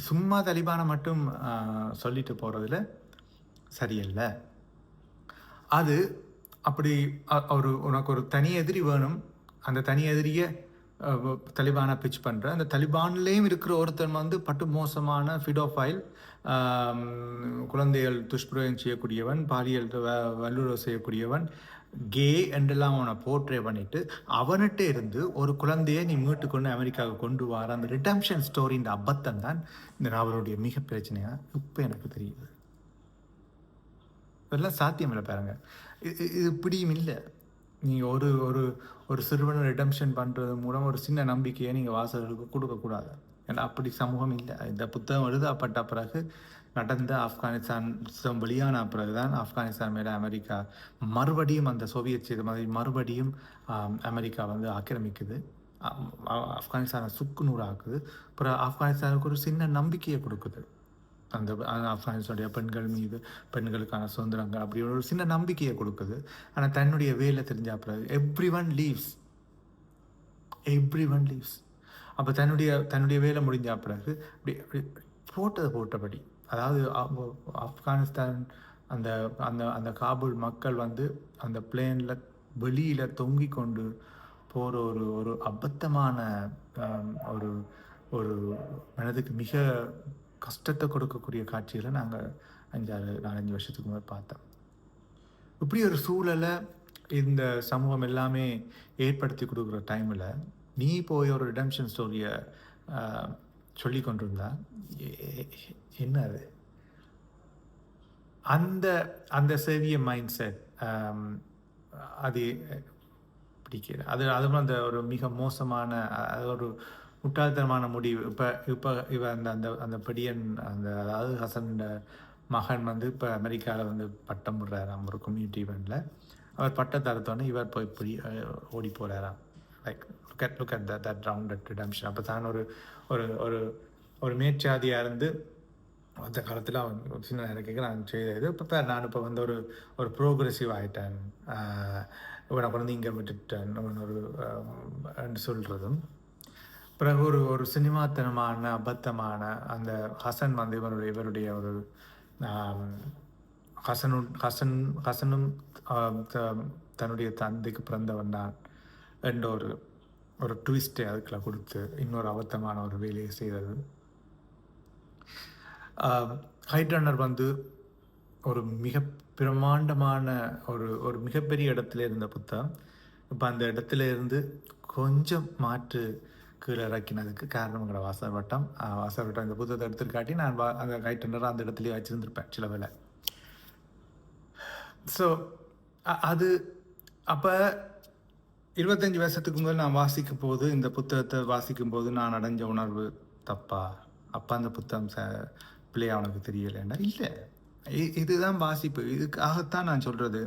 சும்மா தலிபானை மட்டும் சொல்லிட்டு போகிறதுல சரியல்ல. அது அப்படி உனக்கு ஒரு தனி எதிரி வேணும், அந்த தனி எதிரியை தலிபானை பிச் பண்ணுற, அந்த தலிபான்லேயும் இருக்கிற ஒருத்தன் வந்து பட்டு மோசமான ஃபிடோஃபைல், குழந்தைகள் துஷ்பிரயோகம் செய்யக்கூடியவன், பாலியல் வல்லுறவு செய்யக்கூடியவன், கே என்றெல்லாம் அவனை போர்ட்ரே பண்ணிட்டு அவன்கிட்ட இருந்து ஒரு குழந்தையை நீ மீட்டு கொண்டு அமெரிக்காவுக்கு கொண்டு வர அந்த ரிடம்ஷன் ஸ்டோரின்ற அபத்தம் தான் இந்த நாவலுடைய மிக பிரச்சனையாக இப்போ எனக்கு தெரியுது. இதெல்லாம் சாத்தியம் இல்லை பாருங்க. இது இப்படியும் இல்லை. நீங்கள் ஒரு ஒரு ஒரு சிறுவனை ரிடம்ஷன் பண்ணுறது மூலம் ஒரு சின்ன நம்பிக்கையை நீங்கள் வாசகர்களுக்கு கொடுக்கக்கூடாது. ஏன்னா அப்படி சமூகம் இல்லை. இந்த புத்தகம் எழுதப்பட்ட பிறகு நடந்த ஆப்கானிஸ்தான் வெளியான பிறகுதான் ஆப்கானிஸ்தான் மேலே அமெரிக்கா மறுபடியும் அந்த சோவியத் செய்த மாதிரி மறுபடியும் அமெரிக்கா வந்து ஆக்கிரமிக்குது, ஆப்கானிஸ்தானை சுக்கு நூறாக்குது. அப்புறம் ஆப்கானிஸ்தானுக்கு ஒரு சின்ன நம்பிக்கையை கொடுக்குது. அந்த ஆப்கானிஸ்தானுடைய பெண்கள் மீது பெண்களுக்கான சுதந்திரங்கள் அப்படி ஒரு சின்ன நம்பிக்கையை கொடுக்குது. ஆனால் தன்னுடைய வேலை தெரிஞ்சா பிறகு எவ்ரி ஒன் லீவ்ஸ். அப்போ தன்னுடைய வேலை முடிஞ்ச பிறகு அப்படி அப்படி போட்டபடி, அதாவது ஆப்கானிஸ்தான் அந்த அந்த அந்த காபூல் மக்கள் வந்து அந்த பிளேனில் வெளியில் தொங்கி கொண்டு போகிற ஒரு அபத்தமான ஒரு ஒரு மனதுக்கு மிக கஷ்டத்தை கொடுக்கக்கூடிய காட்சிகளை நாங்கள் 4-5 வருஷத்துக்கு முன்னாடி பார்த்தோம். இப்படி ஒரு சூழலை இந்த சமூகம் எல்லாமே ஏற்படுத்தி கொடுக்குற டைமில் நீ போய் ஒரு ரிடம்ஷன் ஸ்டோரியை சொல்லி கொண்டிருந்தா என்ன அது? அந்த சேவிய மைண்ட் செட் அது பிடிக்கல. அது அந்த ஒரு மிக மோசமான ஒரு முட்டாள்தனமான முடிவு. இப்போ அந்த படியன் அதாவது ஹசனோட மகன் வந்து இப்போ அமெரிக்காவில் வந்து பட்டம் விடுறாராம் ஒரு கம்யூனிட்டி ஈவெண்ட்டில். அவர் பட்டம் தரத்தோன்னே இவர் போய் இப்படி ஓடி போகிறாராம். Like look at that rounded redemption. அப்போ தான் ஒரு மேற்சாதியாக இருந்து அந்த காலத்தில் அவன் சின்ன கேட்க நான் செய்தது. இப்போ நான் இப்போ வந்து ஒரு ப்ரோக்ரெசிவ் ஆகிட்டேன், இவனை கொண்டு இங்கே விட்டுட்டேன் என்று சொல்கிறதும். பிறகு ஒரு சினிமாத்தனமான அபத்தமான அந்த ஹசன் வந்து இவருடைய ஒரு ஹசனும் தன்னுடைய தந்தைக்கு பிறந்தவன் தான் என்ற ஒரு ட்விஸ்ட்டை அதுக்குள்ள கொடுத்து இன்னொரு அபத்தமான ஒரு வேலையை செய்தது. ஹைட் ரன்னர் வந்து ஒரு மிக பிரமாண்டமான ஒரு மிகப்பெரிய இடத்துல இருந்த புத்தகம் இப்போ அந்த இடத்துல இருந்து கொஞ்சம் மாற்று கீழே இறக்கினதுக்கு காரணங்கிற வாசர் வட்டம் இந்த புத்தகத்தை எடுத்துக்காட்டி நான் அந்த ஹைட் ரன்னரை அந்த இடத்துலயே வச்சுருந்துருப்பேன் சில வேலை. ஸோ அது அப்போ 25 வருஷத்துக்கு முதல் நான் வாசிக்கும் போது இந்த புத்தகத்தை வாசிக்கும் போது நான் அடைஞ்ச உணர்வு தப்பா? அப்போ அந்த புத்தகம் பிள்ளையா அவனுக்கு தெரியலைன்னா இல்லை, இதுதான் வாசிப்பு. இதுக்காகத்தான் நான் சொல்கிறது,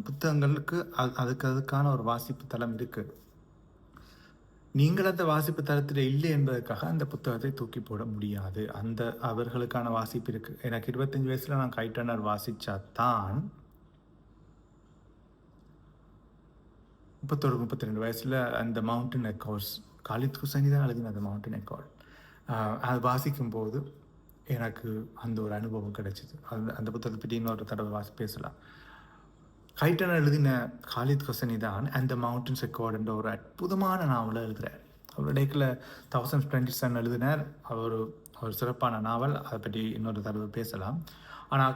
புத்தகங்களுக்கு அதுக்கான ஒரு வாசிப்பு தளம் இருக்குது. நீங்கள் அந்த வாசிப்பு தளத்தில் இல்லை என்பதற்காக அந்த புத்தகத்தை தூக்கி போட முடியாது. அவர்களுக்கான வாசிப்பு இருக்குது. எனக்கு 25 வயசில் நான் ஹைட் ரன்னர் வாசித்தா தான் 31-32 வயசில் அந்த மவுண்டன் ரெக்கார்ட்ஸ் காலித் ஹுசைனி தான் எழுதின அந்த மவுண்டன் ரெக்கார்ட் அது வாசிக்கும்போது எனக்கு அந்த ஒரு அனுபவம் கிடைச்சிது. அந்த புத்தகத்தை பற்றி இன்னொரு தடவை பேசலாம். ஹைட் ரன்னர் எழுதின காலித் ஹுசைனி தான் அந்த மவுண்டன் ரெக்கார்டுன்ற ஒரு அற்புதமான நாவலை எழுதுகிறார். அவர் இடைக்கில் 1020 எழுதினார். ஒரு சிறப்பான நாவல், அதை பற்றி இன்னொரு தடவை பேசலாம். ஆனால்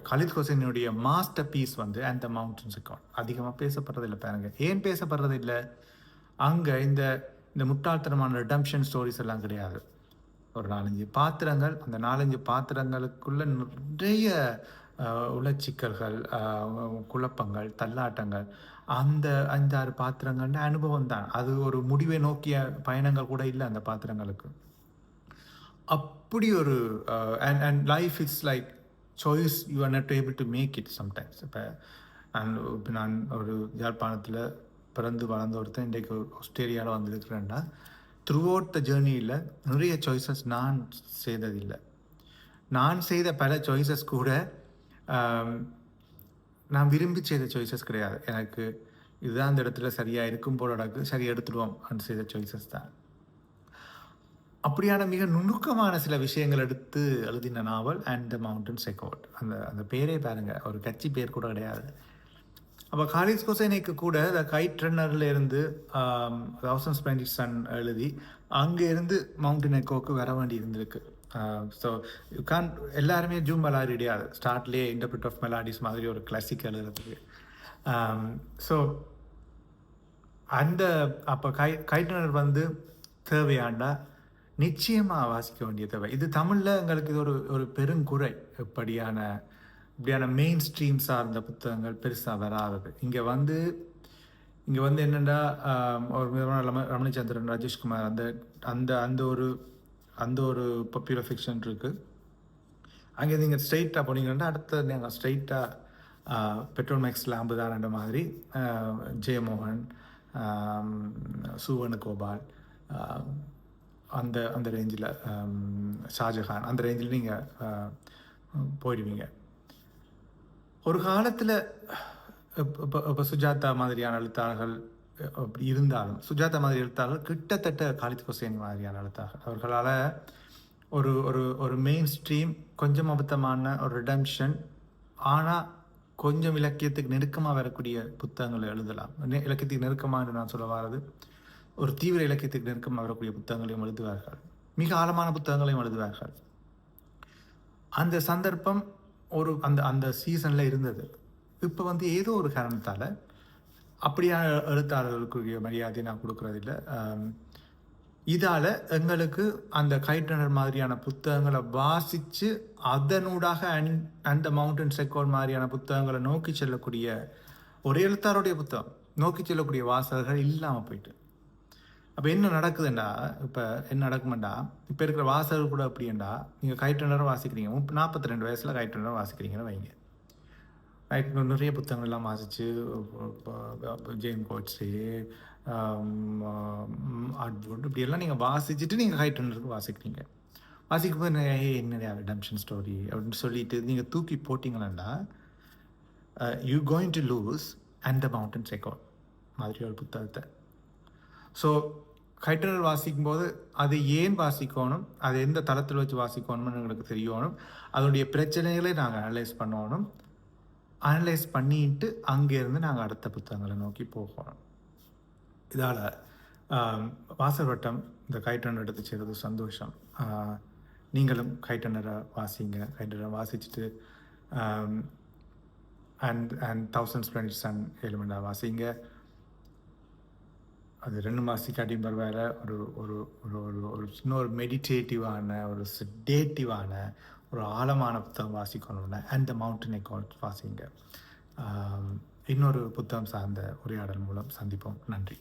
காலித் ஹுசைனுடைய மாஸ்டர் பீஸ் வந்து அந்த மவுண்டன் ரெக்கார்ட் அதிகமாக பேசப்படுறதில்லை. பாருங்க, ஏன் பேசப்படுறதில்லை? அங்கே இந்த முட்டாள்தனமான ரிடம்ஷன் ஸ்டோரிஸ் எல்லாம் கிடையாது. ஒரு 4-5 பாத்திரங்கள், அந்த 4-5 பாத்திரங்களுக்குள்ள நிறைய உளச்சிக்கல்கள், குழப்பங்கள், தள்ளாட்டங்கள், அந்த 5-6 பாத்திரங்கள்ன்ற அனுபவம் தான். அது ஒரு முடிவை நோக்கிய பயணங்கள் கூட இல்லை அந்த பாத்திரங்களுக்கு. அப்படி ஒரு and life it's like choice, you are not able to make it sometimes. இப்போ நான் ஒரு யாழ்ப்பாணத்தில் பிறந்து வளர்ந்த ஒருத்தன் இன்றைக்கு ஆஸ்திரேலியாவில் வந்துருக்கிறேன்னா த்ரூ அவுட் த ஜேர்னியில் நிறைய சாய்ஸஸ் நான் செய்ததில்லை. நான் செய்த பல சாய்ஸஸ் கூட நான் விரும்பி செய்த சாய்ஸஸ் கிடையாது. எனக்கு இதுதான் அந்த இடத்துல சரியாக இருக்கும் போல சரி எடுத்துடுவோம் அப்படின்னு செய்த சாய்ஸஸ் தான். அப்படியான மிக நுணுக்கமான சில விஷயங்கள் எடுத்து எழுதின நாவல் அண்ட் த மவுண்டன் ரெக்கார்ட். அந்த பேரே பாருங்கள், ஒரு கட்சி பேர் கூட கிடையாது. அப்போ காலித் ஹுசைனுக்கு கூட இந்த ஹைட் ரன்னரில் இருந்து 1020 எழுதி அங்கே இருந்து மவுண்டன் எக்கோவுக்கு வர வேண்டி இருந்திருக்கு. ஸோ யூ கான் எல்லாருமே ஜூம் மெலாடி கிடையாது. ஸ்டார்ட்லேயே இன்டர்பிரிட் ஆஃப் மெலாடிஸ் மாதிரி ஒரு கிளாசிக் எழுதுறதுக்கு. ஸோ அப்போ ஹைட் ரன்னர் வந்து தேவையாண்டா நிச்சயமாக வாசிக்க வேண்டிய தேவை. இது தமிழில் எங்களுக்கு இது ஒரு பெருங்குறை. இப்படியான மெயின் ஸ்ட்ரீம் சார்ந்த புத்தகங்கள் பெருசாக வராதது. இங்கே வந்து என்னென்னா ஒரு விதமான ரமணிச்சந்திரன், ராஜேஷ்குமார், அந்த ஒரு பாப்புலர் ஃபிக்ஷன் இருக்குது. அங்கே நீங்கள் ஸ்ட்ரெயிட்டாக போனீங்கன்னா அடுத்த நீங்கள் ஸ்ட்ரெயிட்டாக பெட்ரோல் மேக்ஸ் லாம்பு தான்ன்ற மாதிரி ஜெயமோகன், சுவனுகோபால், அந்த அந்த ரேஞ்சில் ஷாஜஹான், அந்த ரேஞ்சில் நீங்கள் போயிடுவீங்க. ஒரு காலத்தில் இப்போ சுஜாதா மாதிரியான எழுத்தாளர்கள் அப்படி இருந்தாலும், சுஜாதா மாதிரி எழுத்தாளர்கள் கிட்டத்தட்ட காலித் ஹுசேனி மாதிரியான எழுத்தாளர்கள். அவர்களால் ஒரு ஒரு ஒரு மெயின் ஸ்ட்ரீம், கொஞ்சம் அபத்தமான ஒரு ரிடம்ஷன், ஆனால் கொஞ்சம் இலக்கியத்துக்கு நெருக்கமாக வரக்கூடிய புத்தகங்களை எழுதலாம். இலக்கியத்துக்கு நெருக்கமாக நான் சொல்ல வர்றது, ஒரு தீவிர இலக்கியத்துக்கு நெருக்கமாக வரக்கூடிய புத்தகங்களையும் எழுதுவார்கள், மிக ஆழமான புத்தகங்களையும் எழுதுவார்கள். அந்த சந்தர்ப்பம் ஒரு அந்த அந்த சீசனில் இருந்தது. இப்போ ஏதோ ஒரு காரணத்தால் அப்படியான எழுத்தாளர்களுக்குரிய மரியாதையை நான் கொடுக்குறதில்ல. இதால் எங்களுக்கு அந்த கைட்டனர் மாதிரியான புத்தகங்களை வாசித்து அதனூடாக அந்த மவுண்டன் செக்கோல் மாதிரியான புத்தகங்களை நோக்கி செல்லக்கூடிய ஒரு எழுத்தாளருடைய புத்தகம் நோக்கி செல்லக்கூடிய வாசகர்கள் இல்லாமல் போயிட்டு. அப்போ என்ன நடக்குதுண்டா, இப்போ என்ன நடக்குமெண்டா, இப்போ இருக்கிற வாசகர்கள் கூட அப்படின்டா, நீங்கள் கைட்டனரை வாசிக்கிறீங்க, 42 வயசில் கைட்டனரை வாசிக்கிறீங்கன்னு வைங்க. நிறைய புத்தகங்கள்லாம் வாசித்து ஜேம் கோட்ஸே, ஆட்வுட், இப்படியெல்லாம் நீங்கள் வாசிச்சுட்டு நீங்கள் ஹைட்டனருக்கு வாசிக்கிறீங்க. வாசிக்கும்போது என்னுடைய ரிடம்ஷன் ஸ்டோரி அப்படின்னு சொல்லிட்டு நீங்கள் தூக்கி போட்டிங்களா, you going to lose and the mountain செக்கோல் மாதிரி ஒரு புத்தகத்தை. ஸோ கைட்டனர் வாசிக்கும்போது அது ஏன் வாசிக்கணும், அது எந்த தளத்தில் வச்சு வாசிக்கணும்னு எங்களுக்கு தெரியணும், அதனுடைய பிரச்சனைகளை நாங்கள் அனலைஸ் பண்ணணும். அனலைஸ் பண்ணிட்டு அங்கேருந்து நாங்கள் அடுத்த புத்தகங்களை நோக்கி போகணும். இதால் வாசல் வட்டம் இந்த கைட்டனர் எடுத்து செய்கிறது சந்தோஷம். நீங்களும் கைட்டனரை வாசிங்க. கைட்டனரை வாசிச்சுட்டு அண்ட் 1000 Splendid Sun எலிமெண்டாக வாசிங்க. அது 2 மாசிக்காட்டியும் பரவாயில்ல. ஒரு ஒரு ஒரு ஒரு சின்ன ஒரு மெடிடேட்டிவான, ஒரு செடேட்டிவான, ஒரு ஆழமான புத்தகம் வாசிக்கணும்னா அந்த மவுண்டன் எக்கோல் வாசிங்க. இன்னொரு புத்தகம் சார்ந்த உரையாடல் மூலம் சந்திப்போம். நன்றி.